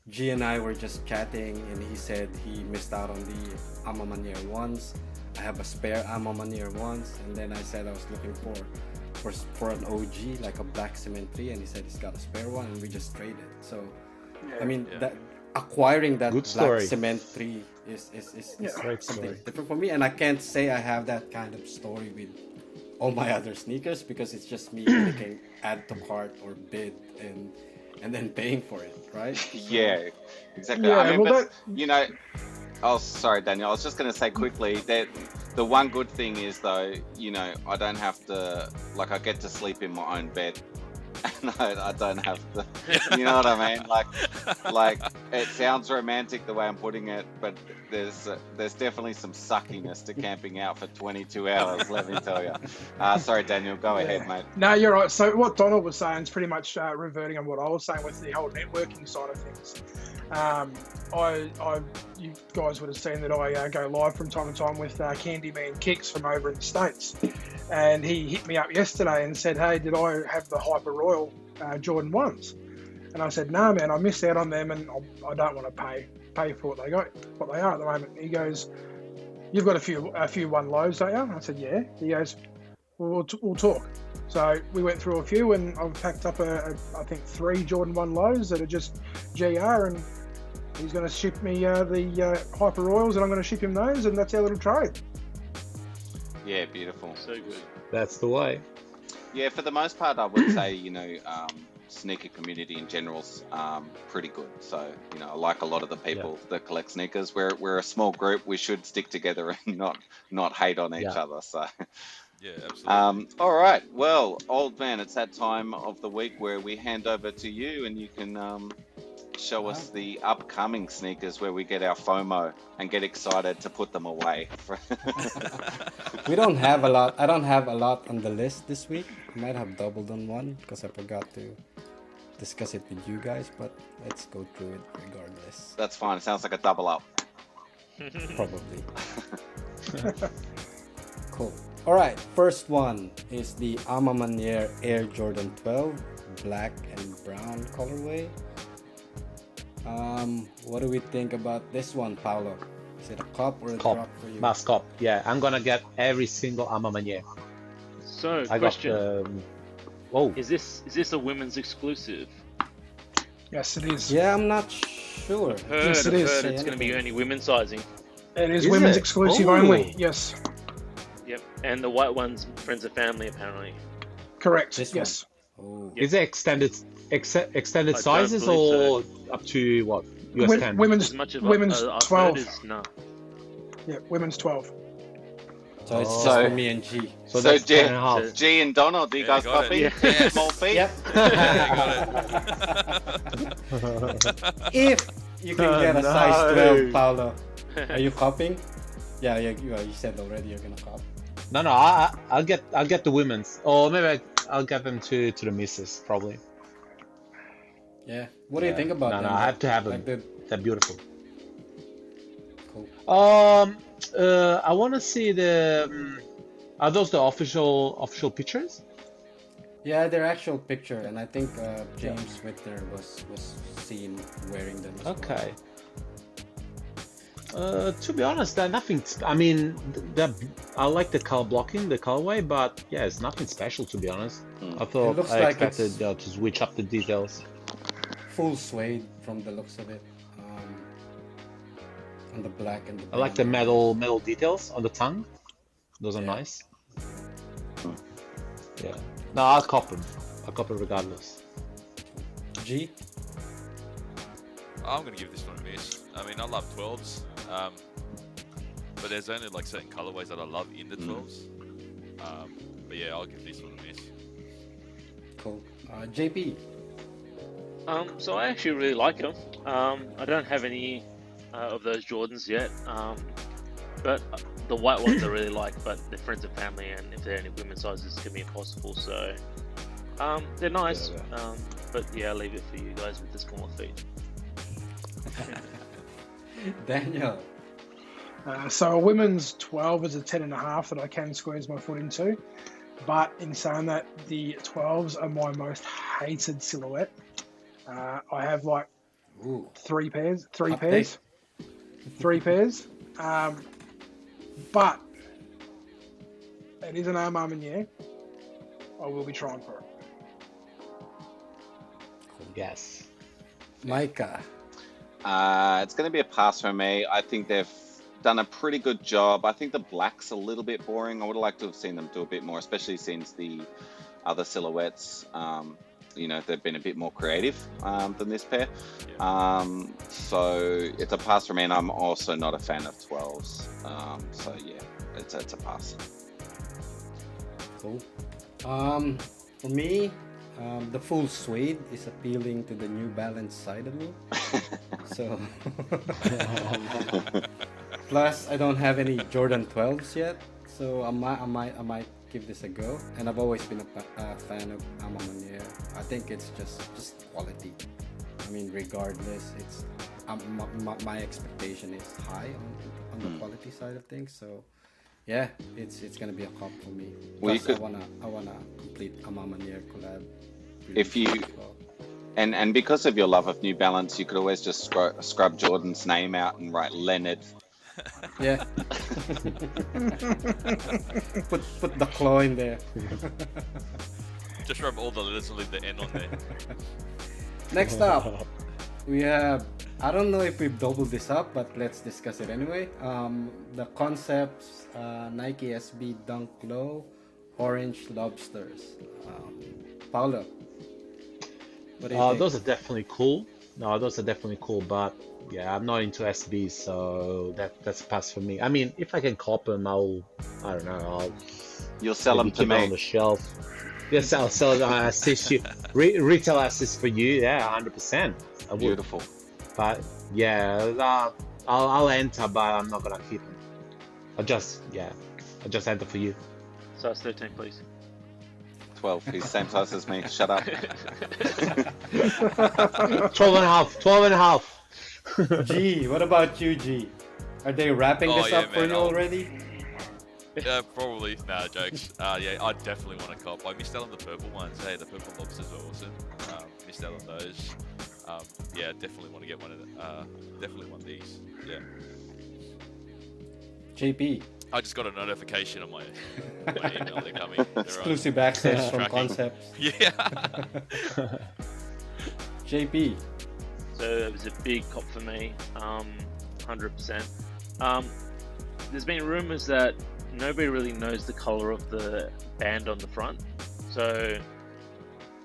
G and I were just chatting, and he said he missed out on the Alma Mania ones. I have a spare Alma Mania ones, and then I said I was looking for an OG, like a Black Cement 3, and he said he's got a spare one, and we just traded. So I mean, that acquiring that Black Cement 3 is something different for me, and I can't say I have that kind of story with all my other sneakers, because it's just me clicking add to cart or bid and then paying for it, right? Yeah, exactly. Yeah, I mean, well, but you know, oh, sorry, Daniel. I was just going to say quickly that the one good thing is, though, you know, I don't have to, like, I get to sleep in my own bed. And I don't have to, you know what I mean? Like it sounds romantic the way I'm putting it, but there's definitely some suckiness to camping out for 22 hours, let me tell you. Sorry, Daniel, go ahead, mate. No, you're right. So what Donald was saying is pretty much reverting on what I was saying with the whole networking side of things. You guys would have seen that I go live from time to time with Candyman Kicks from over in the States, and he hit me up yesterday and said, hey, did I have the Hyper Royal Jordan 1s? And I said, no, man, I missed out on them, and I don't want to pay for what they are at the moment. He goes, you've got a few one lows, don't you? I said, yeah. He goes, well, we'll talk. So we went through a few, and I've packed up I think 3 Jordan 1 lows that are just GR, and he's going to ship me the Hyper Royals, and I'm going to ship him those, and that's our little trade. Yeah, beautiful. So good. That's the way. Yeah, for the most part, I would say, you know, sneaker community in general's pretty good. So, you know, I like a lot of the people that collect sneakers. We're a small group. We should stick together and not hate on each other. So. Yeah, absolutely. All right. Well, old man, it's that time of the week where we hand over to you, and you can show us the upcoming sneakers where we get our FOMO and get excited to put them away. We don't have a lot. I don't have a lot on the list this week. I might have doubled on one because I forgot to discuss it with you guys, but let's go through it regardless. That's fine. It sounds like a double up. Probably. Cool. All right. First one is the Alma Mania Air Jordan 12 black and brown colorway. What do we think about this one, Paolo? Is it a cop or a drop for you? Must cop. Yeah, I'm gonna get every single Alma Mania. So, I question: got Is this a women's exclusive? Yes, it is. Yeah, I'm not sure. Yes, it is. It's going to be only women's sizing. It is Is women's it? exclusive Oh. only. Yes, Yep, and the white one's friends and family apparently. correct. This yes. Oh. Is it extended I sizes don't or believe up to what? US 10? Women's As much as women's I've 12. heard is no. Yeah, women's 12. So it's Oh. just for me and G. So So that's G- 10 and a half. G and Donald, do you Yeah, guys got it. copy? Yeah. Small feet? Yep. If you can get a size 12, Paolo, are you copying? Yeah, you said already you're gonna cop. No, I'll get the women's, or maybe I'll get them to the misses probably. Yeah. What do you think about No, them? I have to have them. Like the, They're beautiful. I want to see the. Are those the official pictures? Yeah, their actual picture, and I think James Whitner was seen wearing them as well. Okay. To be honest, nothing. I mean, I like the color blocking, the colorway, but yeah, it's nothing special to be honest. I It thought looks I like expected it's to switch up the details. full suede from the looks of it. On the black and the I like the brown. metal details on the tongue. Those are Yeah. nice. Yeah. No, I'll cop them. I'll cop it regardless. G. I'm gonna give this one a miss. I mean, I love 12s, but there's only like certain colorways that I love in the 12s. But yeah, I'll give this one a miss. Cool. JP. So I actually really like them. I don't have any of those Jordans yet, but the white ones I really like. But they're friends and family, and if they're any women's sizes, it's gonna be impossible. So they're nice, Yeah. but yeah, I'll leave it for you guys with the smaller feet. Daniel. So a women's 12 is a 10.5 that I can squeeze my foot into. But in saying that, the 12s are my most hated silhouette. I have like Ooh. three pairs. Update. But it is an Alma Mania. I will be trying for it. Yes. Micah. It's going to be a pass for me. I think they've done a pretty good job. I think the black's a little bit boring. I would like to have seen them do a bit more, especially since the other silhouettes, they've been a bit more creative than this pair. So it's a pass for me, and I'm also not a fan of 12s. So yeah, it's a pass. Cool. For me, the full suede is appealing to the New Balance side of me. So, plus I don't have any Jordan 12s yet, so I might give this a go. And I've always been a fan of Alma Mania. I think it's just quality. I mean, regardless, it's my expectation is high on the quality side of things. So, yeah, it's gonna be a cop for me. Well, Plus, I wanna complete Alma Mania collab. If you- as well. And because of your love of New Balance, you could always just scrub Jordan's name out and write Leonard. Yeah. put the claw in there. Just rub all the letters and leave the N on there. Next up, we have, I don't know if we've doubled this up, but let's discuss it anyway. The Concepts Nike SB Dunk Low Orange Lobsters. Paulo, what do you think? Those are definitely cool. No, those are definitely cool, but yeah, I'm not into SBs, so that's a pass for me. I mean, if I can cop them, I'll You'll sell them maybe to keep them on me. the shelf. Yes, I'll assist you. Retail assist for you, yeah, 100%. I would. Beautiful. But yeah, I'll enter, but I'm not gonna keep them. I'll just enter for you. Size 13, please. 12. He's the same size as me. Shut up. 12 and a half. 12 and a half. G, what about you, G? Are they wrapping Oh, this yeah, up for man, you I'll- already? Probably. Nah, jokes. Yeah, I definitely want to cop. I missed out on the purple ones. Hey, the purple lobsters are awesome. Missed out on those. Yeah, definitely want to get one of the, definitely one of these. Yeah. JP, I just got a notification on my email. They're coming. They're on. exclusive access from Tracking. Concepts. Yeah. JP, So it was a big cop for me, 100%. There's been rumors that nobody really knows the color of the band on the front. So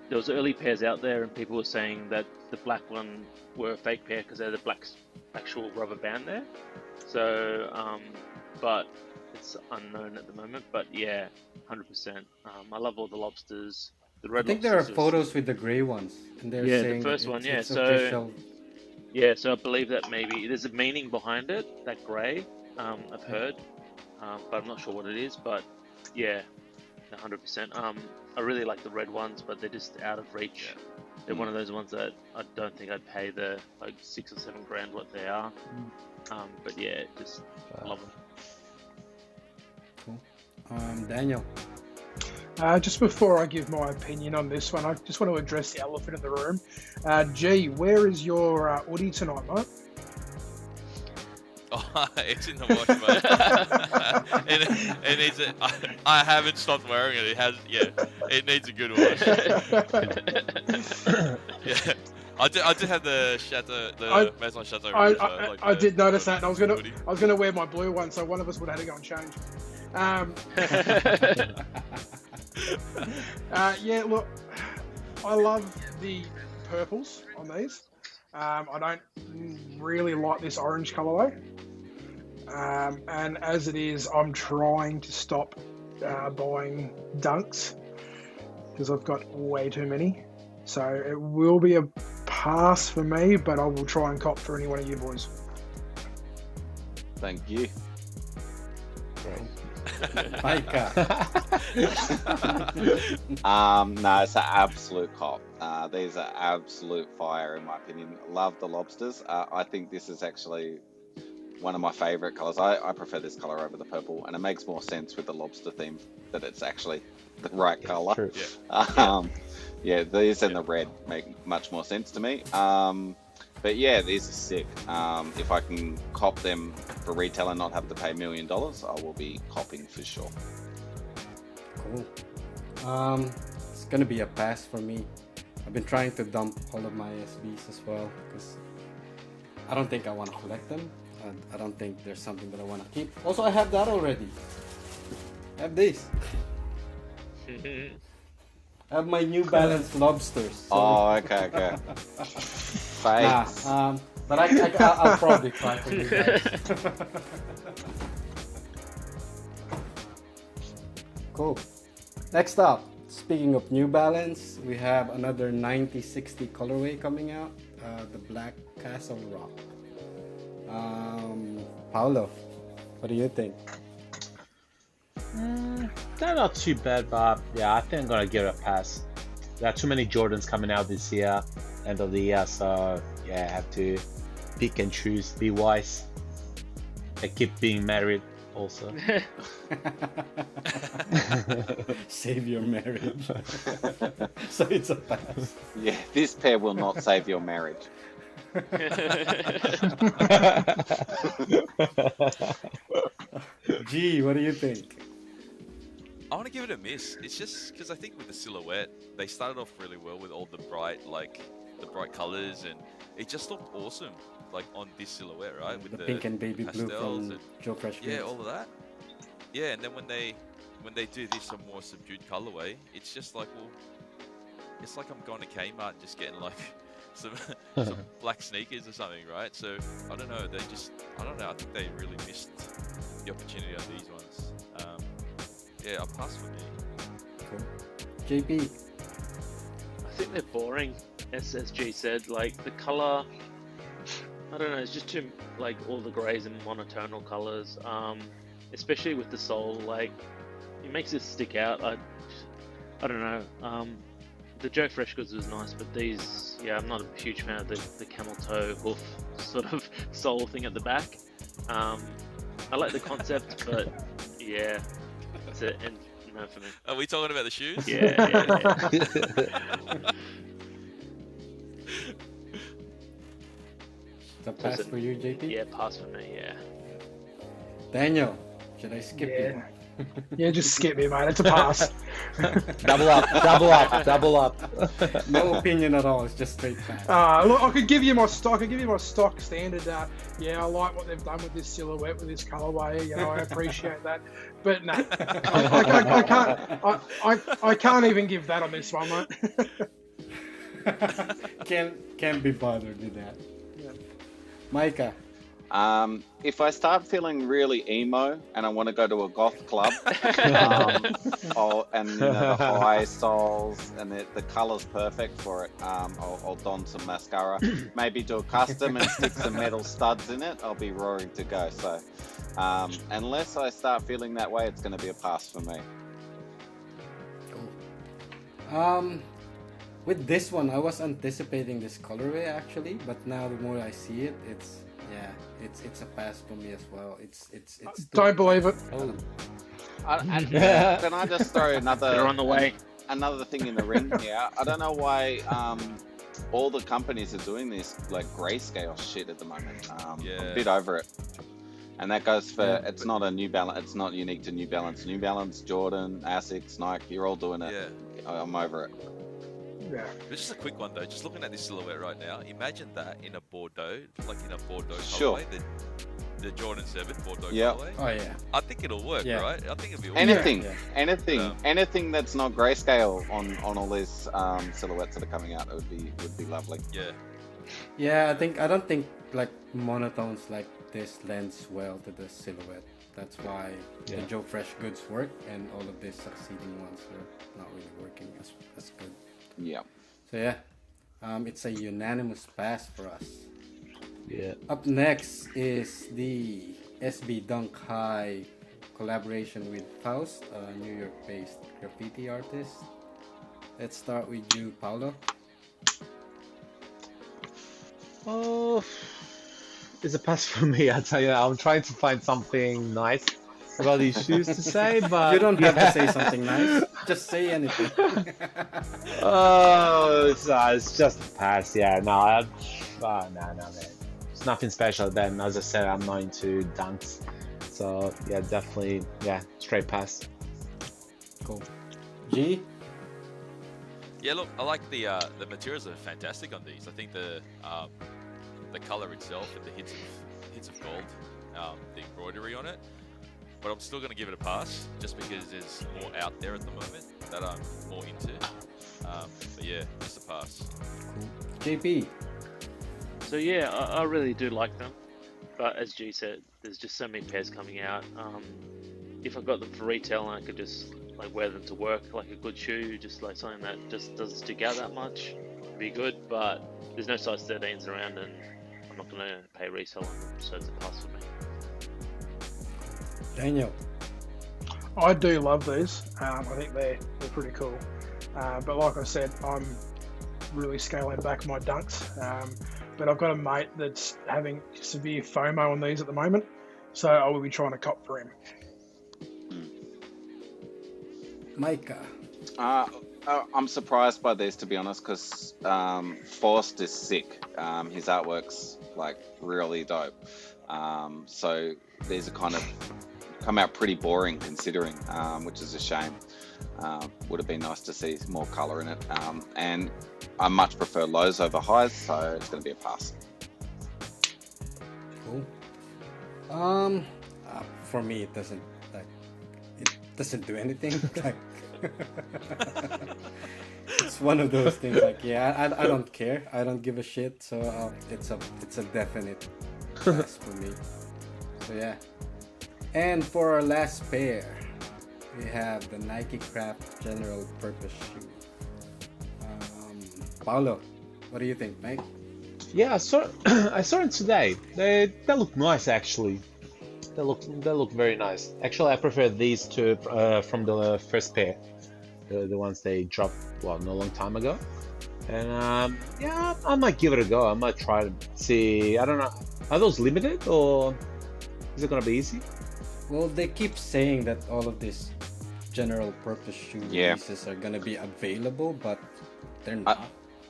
there was early pairs out there, and people were saying that the black one were a fake pair because they had the black actual rubber band there. So, but it's unknown at the moment. But yeah, 100%. I love all the lobsters. The I red think there are lobsters. photos with the grey ones, and they're Yeah, the saying first that one, yeah, it's so- official. Yeah, so I believe that maybe there's a meaning behind it, that grey, I've heard, but I'm not sure what it is. But yeah, 100%. I really like the red ones, but they're just out of reach. Yeah. They're one of those ones that I don't think I'd pay the like $6 or $7 what they are. But yeah, just love them. Cool. Daniel. Just before I give my opinion on this one, I just want to address the elephant in the room. G, where is your Woody tonight, mate? Oh, it's in the wash, mate. it needs it. I haven't stopped wearing it. It has, yeah. It needs a good wash. Yeah. I did have the Chateau, the Maison Chateau. I did notice that, and I was hoodie. gonna wear my blue one, so one of us would have to go and change. Yeah, look, I love the purples on these. I don't really like this orange colorway. And as it is, I'm trying to stop buying dunks because I've got way too many. So it will be a pass for me, but I will try and cop for any one of you boys. Thank you. Micah. No, it's an absolute cop. These are absolute fire in my opinion. Love the lobsters. I think this is actually one of my favorite colors. I prefer this color over the purple, and it makes more sense with the lobster theme that it's actually the right color. True. Yeah, these and the red make much more sense to me. But yeah, these are sick. If I can cop them for retail and not have to pay $1 million, I will be copping for sure. Cool. It's gonna be a pass for me. I've been trying to dump all of my SBs as well because I don't think I want to collect them. I don't think there's something that I want to keep. Also, I have that already. I have this. I have my New Balance lobsters. So. Oh, okay. Thanks. But I'll probably try for you guys. Cool. Next up, speaking of New Balance, we have another 9060 colorway coming out, the Black Castle Rock. Paolo, what do you think? They're not too bad, but yeah, I think I'm gonna give it a pass. There are too many Jordans coming out this year, end of the year, so yeah, I have to pick and choose, be wise. I keep being married also. Save your marriage. So it's a pass. Yeah, this pair will not save your marriage. Gee, what do you think? I want to give it a miss. It's just because I think with the silhouette, they started off really well with all the bright colors, and it just looked awesome, like on this silhouette, right? With the pink and baby blue from and, Joe Fresh. Yeah, all of that. Yeah, and then when they do this a more subdued colorway, it's just like, well, it's like I'm going to Kmart and just getting like some black sneakers or something, right? So I don't know. I think they really missed the opportunity on these ones. Yeah, a pass for me. Cool. JP. I think they're boring, as G said. Like the color, I don't know. It's just too like all the greys and monotonal colors. Especially with the sole, like it makes it stick out. I don't know. The Joe Fresh goods was nice, but these, yeah, I'm not a huge fan of the camel toe hoof sort of sole thing at the back. I like the concept, but yeah, that's it. And no for me. Are we talking about the shoes? Yeah. It's a pass for you, JP? Yeah, pass for me. Yeah. Daniel, should I skip you? Yeah, just skip me, mate. It's a pass. Double up. No opinion at all. It's just straight pass. Look, I could give you my stock standard. Yeah, I like what they've done with this silhouette, with this colorway. You know, I appreciate that. But no, I can't even give that on this one, mate. Can't be bothered with that. Yeah. Micah. If I start feeling really emo and I want to go to a goth club, and the high soles and the color's perfect for it, I'll don some mascara, maybe do a custom and stick some metal studs in it. I'll be roaring to go. So unless I start feeling that way, it's going to be a pass for me. With this one, I was anticipating this colorway actually, but now the more I see it, it's a pass for me as well. It's Don't believe it. I don't- And can I just throw They're on the way. another thing in the ring here? I don't know why all the companies are doing this like grayscale shit at the moment. I'm Yeah. a bit over it. And that goes for, Yeah, it's not a New Balance, it's not unique to New Balance. New Balance, Jordan, Asics, Nike, you're all doing it. Yeah. I'm over it. Yeah. But just a quick one though, just looking at this silhouette right now, imagine that in a Bordeaux, like in a Bordeaux Sure. colorway, the Jordan 7 Bordeaux Yep. colorway. Oh yeah. I think it'll work, Yeah. right? I think it'll be Anything, Yeah. anything that's not grayscale on all these silhouettes that are coming out, it would be lovely. Yeah. Yeah, I don't think like monotones like this lends well to the silhouette. That's why the Yeah. Joe Fresh goods work, and all of these succeeding ones are not really working as good. Yeah. So yeah, it's a unanimous pass for us. Yeah. Up next is the SB Dunk High collaboration with Faust, a New York-based graffiti artist. Let's start with you, Paolo. Oh, it's a pass for me. I tell you, I'm trying to find something nice about these shoes to say, but You don't have to say something nice. Just say anything. Oh, it's just a pass. Yeah, no, no, man. It's nothing special. Then, as I said, I'm not into dunks, so yeah, definitely, yeah, straight pass. Cool. G. Yeah, look, I like the materials are fantastic on these. I think the color itself and the hits of gold, the embroidery on it. But I'm still gonna give it a pass, just because there's more out there at the moment that I'm more into. But yeah, just a pass. JP. So yeah, I really do like them, but as G said, there's just so many pairs coming out. If I got them for retail and I could just like wear them to work like a good shoe, just like something that just doesn't stick out that much, it'd be good. But there's no size 13s around, and I'm not gonna pay resale on them, so it's a pass for me. Daniel. I do love these. I think they're pretty cool. But like I said, I'm really scaling back my dunks. But I've got a mate that's having severe FOMO on these at the moment, so I will be trying to cop for him. Micah. I'm surprised by these, to be honest, because Forst is sick. His artwork's like really dope. So these are kind of come out pretty boring considering, which is a shame. Would have been nice to see more color in it. And I much prefer lows over highs, so it's going to be a pass. Cool. For me, it doesn't do anything. Like, it's one of those things. Like, yeah, I don't care. I don't give a shit. So it's a definite pass for me. So yeah. And for our last pair, we have the Nike Craft General Purpose shoe. Paolo, what do you think, mate? Yeah, I saw it today. They look nice actually. They look very nice. Actually, I prefer these two from the first pair, the ones they dropped not a long time ago. And yeah, I might give it a go. I might try to see. I don't know. Are those limited or is it gonna be easy? Well, they keep saying that all of these general purpose shoe Yeah. releases are gonna be available, but they're not.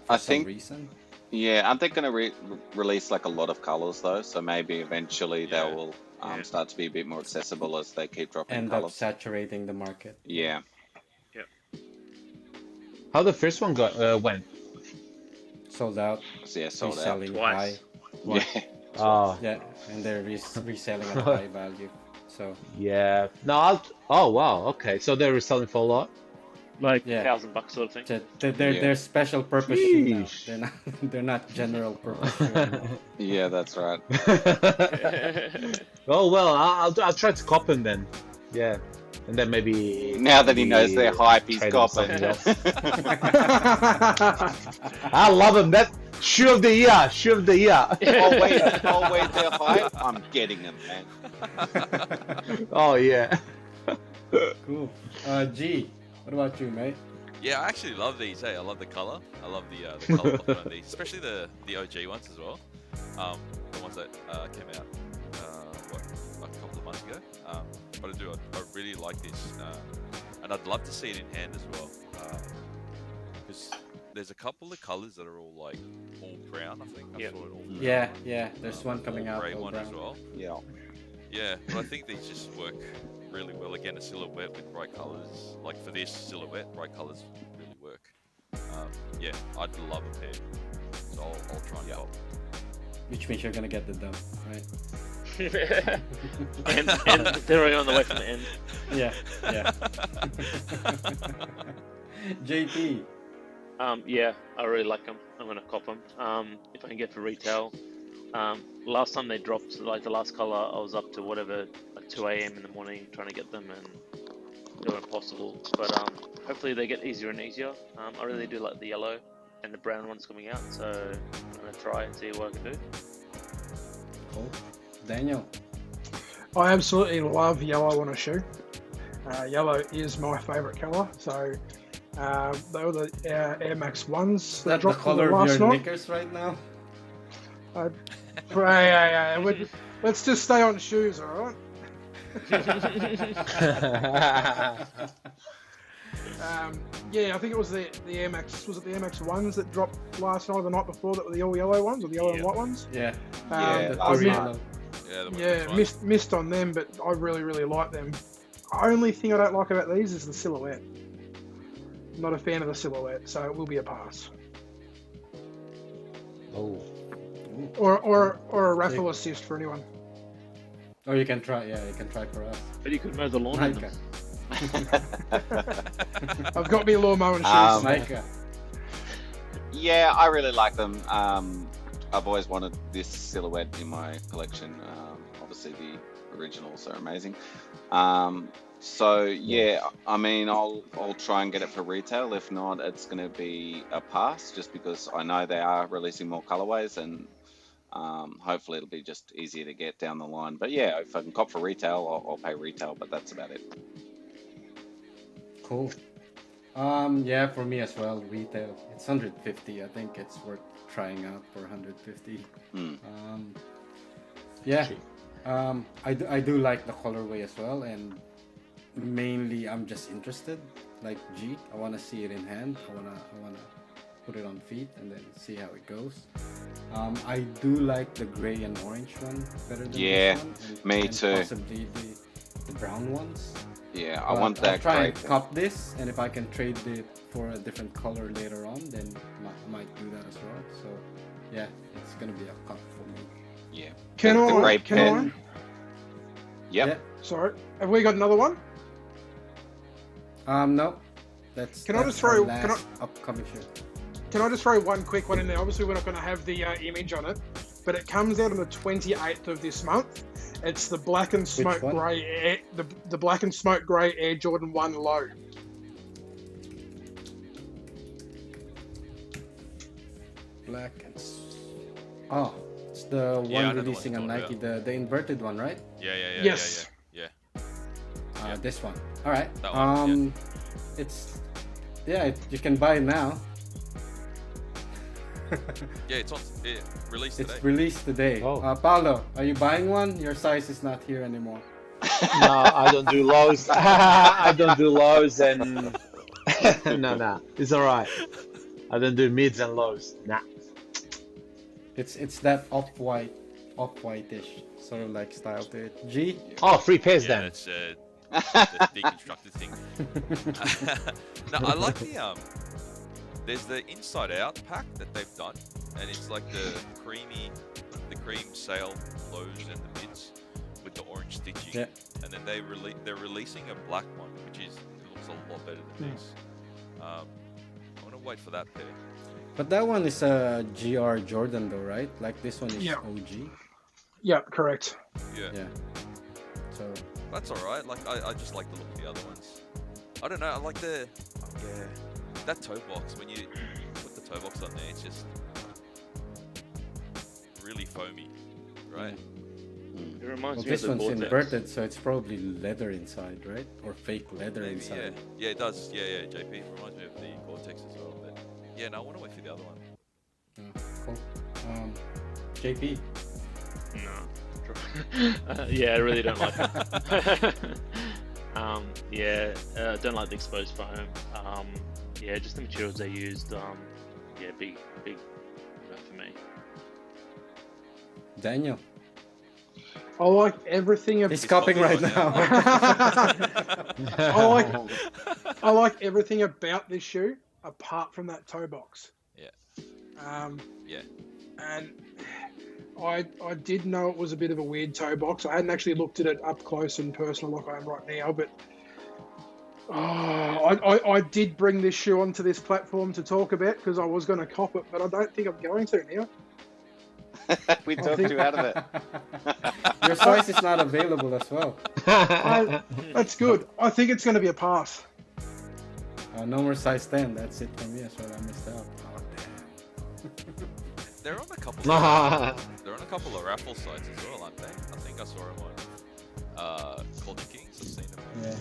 I For some think, reason. yeah, aren't they going to release like a lot of colors though? So maybe eventually they Yeah. will Yeah. start to be a bit more accessible as they keep dropping End up colors. saturating the market. Yeah. How the first one went? Sold out, So yeah, sold out. reselling Twice. high. Yeah. Oh, Yeah, and they're reselling at a high value. So yeah. No, oh wow. Okay, so they're selling for a lot. Like Yeah. $1,000 sort of thing. they're special purpose shoe now. Sheesh. They're not general purpose shoe anymore. Yeah, that's right. Oh well, I'll try to cop him then. Yeah, and then maybe Now that he knows they're hype, he's trade them copping. something else. I love him. That shoe of the year. Shoe of the year. Oh wait, they're hype. I'm getting them, man. Oh yeah. Cool. G, what about you, mate? Yeah, I actually love these. Hey, I love the color. I love the color block on these, especially the OG ones as well. The ones that came out a couple of months ago. But I really like this, and I'd love to see it in hand as well. Because there's a couple of colors that are all brown. I think I Yeah. saw it all brown. Yeah. There's one coming all out. Gray all one as brown. well. Yeah. Yeah, but I think these just work really well. Again, a silhouette with bright colors. Like for this silhouette, bright colors really work. Yeah, I'd love a pair. So I'll try and cop. Which means you're gonna get the dump, right? and they're already on the way from the end. Yeah. JP. Yeah, I really like them. I'm gonna cop them. If I can get for retail. Last time they dropped, like the last color, I was up to whatever, like 2 a.m. in the morning trying to get them, and they were impossible. But hopefully they get easier and easier. I really do like the yellow and the brown ones coming out, so I'm gonna try and see what I can do. Cool. Daniel. I absolutely love yellow on a shoe. Yellow is my favourite colour, so they were the Air Max 1s Is that the dropped color of last your night. knickers right now? Let's just stay on shoes, alright? Yeah, I think it was the Air Max. Was it the Air Max 1s that dropped last night or the night before that were the all yellow ones, or the yellow and white ones? Yeah. Um, The I mi- original. missed on them, but I really like them. Only thing I don't like about these is the silhouette. I'm not a fan of the silhouette, so it will be a pass. Oh. Or a raffle assist for anyone. Or you can try. Yeah, you can try for us. But you could mow the lawn in Micah. them. I've got me lawnmower shoes. Micah. Yeah, I really like them. I've always wanted this silhouette in my collection. Obviously, the originals are amazing. So yeah, I mean, I'll try and get it for retail. If not, it's going to be a pass, just because I know they are releasing more colorways, and hopefully it'll be just easier to get down the line. But yeah, if I can cop for retail, I'll pay retail. But that's about it. Cool. Yeah, for me as well, retail. It's 150. I think it's worth trying out for 150. Yeah. I do like the colorway as well, and mainly I'm just interested. Like G, I want to see it in hand. I wanna put it on feet and then see how it goes. I do like the gray and orange one better than Yeah, this one. me and too. Possibly the brown ones. Yeah, I But want I'll that try great. and cop this, and if I can trade it for a different color later on, then I might do that as well. So yeah, it's gonna be a cop for me. Yeah. Can the I? gray Can pen. Yep. Yeah. Sorry, have we got another one? No. That's Can I that's just our throw- last can upcoming show. Can I just throw one quick one in there? Obviously, we're not going to have the image on it, but it comes out on the 28th of this month. It's the black and smoke one? grey Air, the black and smoke grey Air Jordan 1 Low. Black and oh, it's the one Yeah, I know the one releasing you're on talking Nike, the inverted one, right? Yeah. Yes. Yeah. This one. All right. That one, It's you can buy it now. Yeah, it's on. It released It's today. released today. Oh. Paolo, are you buying one? Your size is not here anymore. No, I don't do lows. I don't do lows, and no, it's all right. I don't do mids and lows. Nah. It's that off-whitish sort of like style to it. G. Oh, free pairs Yeah, then. it's the deconstructed thing. No, I like the There's the inside out pack that they've done, and it's like the cream sail lows and the mids with the orange stitching. Yeah. And then they're releasing a black one, which looks a lot better than these. I want to wait for that pair. But that one is a GR Jordan though, right? Like this one is Yeah. OG. Yeah, correct. Yeah. So That's alright. Like I just like the look of the other ones. I don't know. I like that toe box. When you put the toe box on there, it's just really foamy, right? It reminds well, me this of the one's Vortex. inverted, so it's probably leather inside, right? Or fake leather Maybe, inside. yeah. Yeah, it does. Yeah, JP. It reminds me of the Yeah, no, I want to wait for the other one. Cool. JP. No. Yeah, I really don't like it. Don't like the exposed foam. Yeah, just the materials they used. Yeah, big no for me. Daniel. I like everything. He's copying right now. I like everything about this shoe apart from that toe box. Yeah. Yeah. And I did know it was a bit of a weird toe box. I hadn't actually looked at it up close and personal like I am right now, but I did bring this shoe onto this platform to talk about because I was going to cop it, but I don't think I'm going to now. We talked you out of it. Your size is not available as well. That's good. I think it's going to be a pass. No more size 10. That's it for me as well. I missed out. Oh, damn. They're on a couple. They're on a couple of raffle sites as well, aren't they? I think I saw them on Culture Kings. I've seen them. Yeah.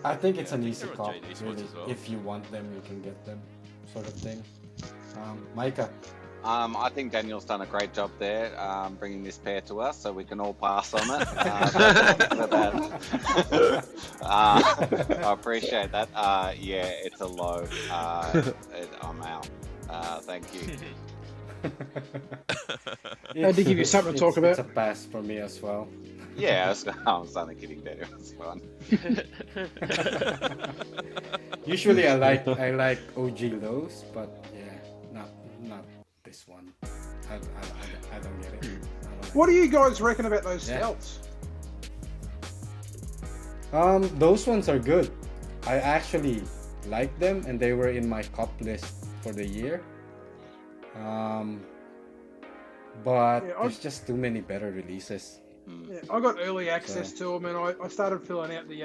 I think it's an I think easy they're on cop. JD Sports Really. as well. If you want them, you can get them, sort of thing. Micah. I think Daniel's done a great job there, bringing this pair to us, so we can all pass on it. I appreciate that. Yeah, it's a low. I'm out. Thank you. I had to give you something to talk about. It's a pass for me as well. Yeah, I was only kidding there. It was fun. Usually I like OG lows, but yeah, not this one. I don't get it. I don't like What do you guys reckon about those Yeah. stouts? Those ones are good. I actually like them, and they were in my cop list for the year. But Yeah, there's just too many better releases. Yeah, I got early access to them, and I started filling out the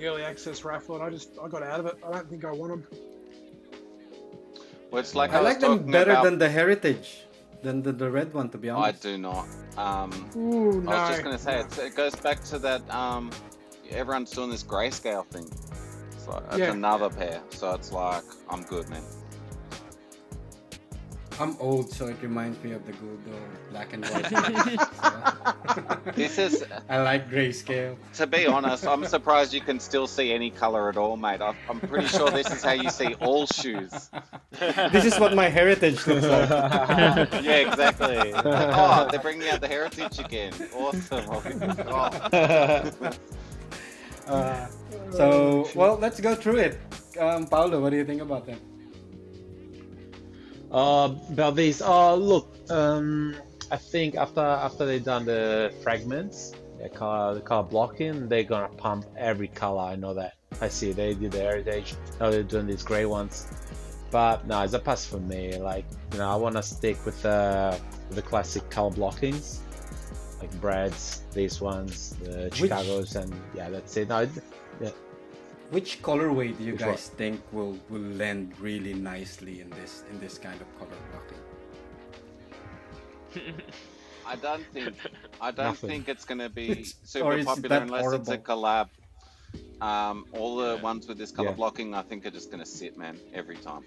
early access raffle, and I got out of it. I don't think I want them. Well, it's like I was like them talking better about- than the Heritage, than the red one, to be I honest. do not. Ooh, no. I was just going to say, it goes back to that, everyone's doing this grayscale thing. So it's Yeah. another pair. So it's like, I'm good, man. I'm old, so it reminds me of the good old black and white. So, This is, I like grayscale. to be honest, I'm surprised you can still see any color at all, mate. I'm pretty sure this is how you see all shoes. This is what my Heritage looks like. Yeah, exactly. Oh, they're bringing out the heritage again. Awesome. Oh. So, well, let's go through it. Paulo, what do you think about them? About these, look, I think after they done the fragments, the color blocking, they're gonna pump every color. I know that. I see they did the heritage. Now they're doing these gray ones, but no, it's a pass for me. Like, I want to stick with the classic color blockings, like Brad's, these ones, the Chicago's, and yeah, that's it. No, yeah. Which colorway do you Which guys think will lend really nicely in this kind of color blocking? I don't Nothing. think it's going to be Or super is popular that unless it's a collab. All the Yeah. ones with this color Yeah. blocking, I think, are just going to sit, man, every time.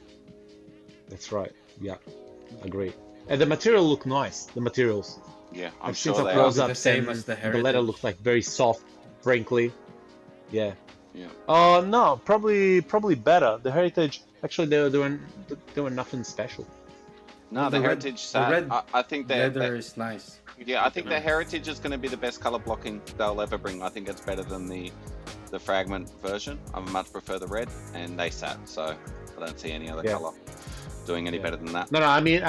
That's right. Yeah, agree. And the material look nice. The materials. Yeah, I'm I've seen sure some they close are. The ups same and as the the leather Heritage. looks like very soft, wrinkly. Yeah. Yeah. No, probably better. The heritage actually they were nothing special. No, The the red- heritage the set. red I think that. Leather is nice. Yeah, I think the heritage is going to be the best color blocking they'll ever bring. I think it's better than the fragment version. I much prefer the red, and they sat, so I don't see any other Yeah. color doing any Yeah. better than that. No, I mean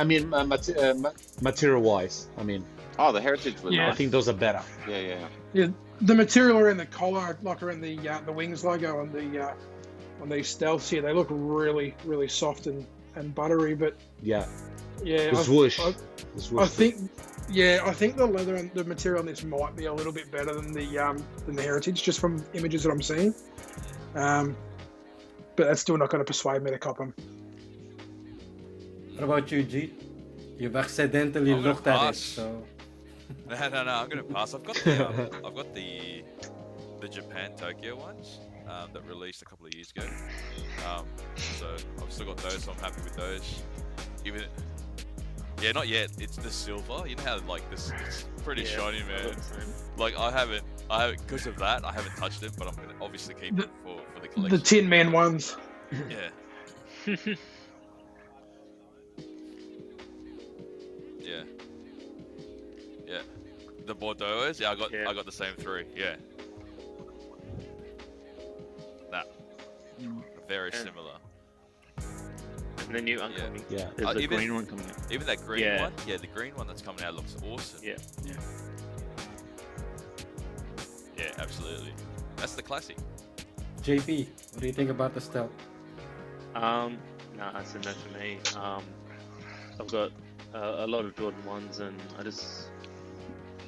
material wise. I mean, Oh, the heritage was Yeah. I nice. think those are better. Yeah. Yeah, the material around the collar, like around the wings logo on these stealths here, they look really, really soft and buttery. But Yeah, yeah, the swoosh. The swoosh. I think the leather and the material on this might be a little bit better than the heritage, just from images that I'm seeing. But that's still not going to persuade me to cop them. What about you, G? You've accidentally I'm gonna looked at it, pass. so No, I'm gonna pass. I've got the Japan Tokyo ones that released a couple of years ago. So obviously still got those, so I'm happy with those. Even, yeah, not yet. It's the silver. You know how like this? It's pretty shiny, I man. got the same. Like I haven't because of that. I haven't touched it, but I'm gonna obviously keep it for the The collection. Tin Man ones. Yeah. Yeah. Yeah. The Bordeaux's, yeah, I got the same 3. Yeah. Nah. Very And- similar. And the new upcoming. Yeah. There's a even- green one coming out. Even that green Yeah. one, the green one that's coming out looks awesome. Yeah. Yeah, absolutely. That's the classic. JP, what do you think about the stealth? Nah, it's a no for me. I've got a lot of Jordan 1s, and I just,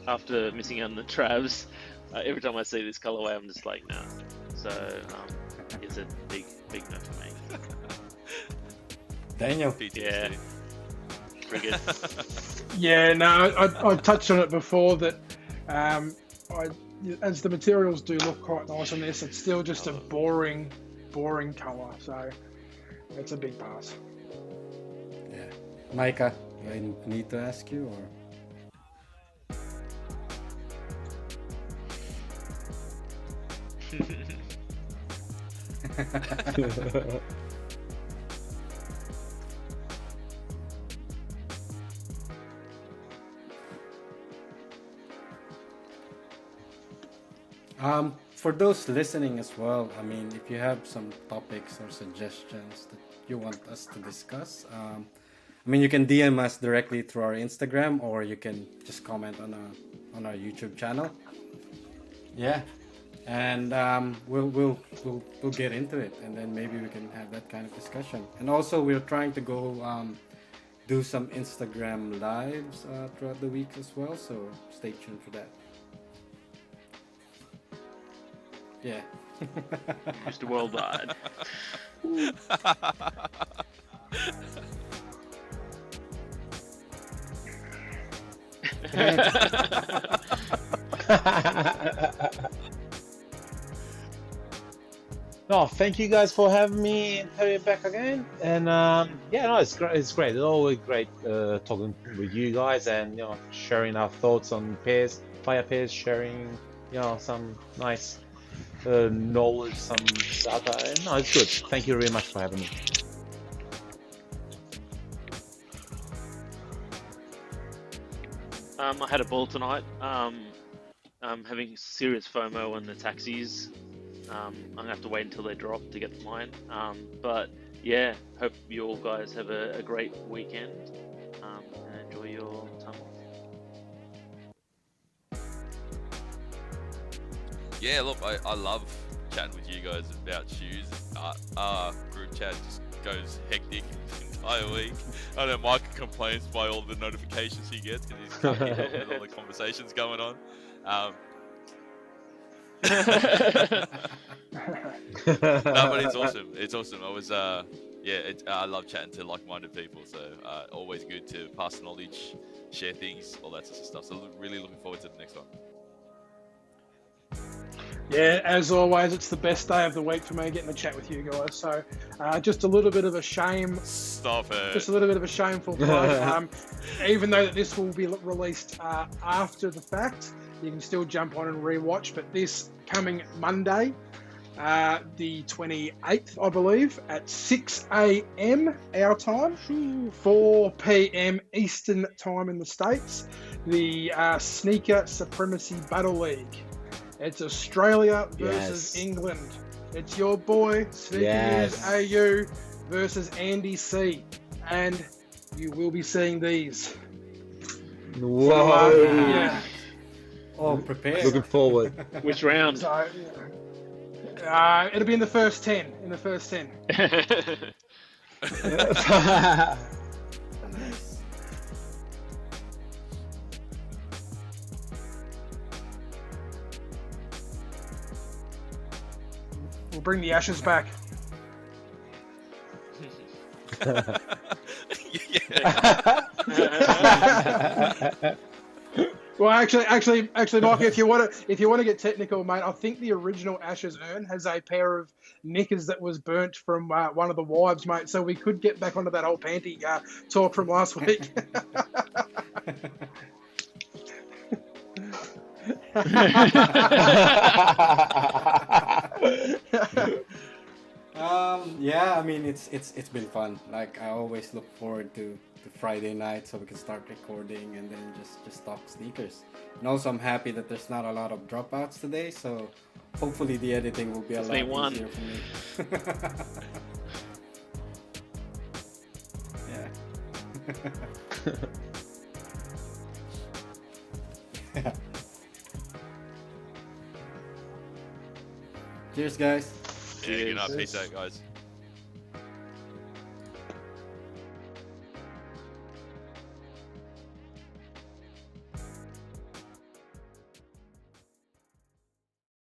after missing out on the Travs, every time I see this colorway, I'm just like, nah. So, it's a big no for me. Daniel. PTSD. Yeah. Friggin'. Yeah, no, I touched on it before that as the materials do look quite nice on this, it's still just a boring colour, so it's a big pass. Yeah. Micah, do I need to ask you or? For those listening as well, I mean, if you have some topics or suggestions that you want us to discuss, I mean, you can DM us directly through our Instagram, or you can just comment on our YouTube channel. Yeah, and we'll get into it, and then maybe we can have that kind of discussion. And also, we're trying to go do some Instagram lives throughout the week as well, so stay tuned for that. Yeah. Mr. Worldwide. No, thank you guys for having me and having me back again. And yeah, no, it's great. It's great. It's always great talking with you guys and sharing our thoughts on pairs, fire pairs, sharing some nice knowledge, some data. No, it's good. Thank you very much for having me. I had a ball tonight. I'm having serious FOMO on the taxis. I'm gonna have to wait until they drop to get mine. But yeah, hope you all guys have a great weekend and enjoy your time off. Yeah, look, I love chatting with you guys about shoes. Our group chat just goes hectic the entire week. I know Micah complains by all the notifications he gets because he's can't keep up with all the conversations going on. No, but it's awesome. It's awesome. I was, I love chatting to like-minded people. So always good to pass knowledge, share things, all that sort of stuff. So really looking forward to the next one. Yeah, as always, it's the best day of the week for me getting to chat with you guys. So, just a little bit of a shame. Stop it. Just a little bit of a shameful plug. Even though that this will be released after the fact, you can still jump on and rewatch. But this coming Monday, the 28th, I believe, at 6 a.m. our time, 4 p.m. Eastern time in the States, the Sneaker Supremacy Battle League. It's Australia versus England. It's your boy, Sneaker News AU versus Andy C. And you will be seeing these. Whoa! So, yeah. Oh, prepare. Looking forward. Which round? So, it'll be in the first 10. We'll bring the ashes back. Yeah. Well, actually, Mike, if you want to get technical, mate, I think the original Ashes urn has a pair of knickers that was burnt from one of the wives, mate. So we could get back onto that whole panty talk from last week. Yeah, I mean it's been fun. Like I always look forward to Friday night so we can start recording and then just talk sneakers. And also I'm happy that there's not a lot of dropouts today, so hopefully the editing will be a Just lot me one. easier for me. Yeah. Cheers, guys. Yeah, good night. Cheers. Peace out, guys.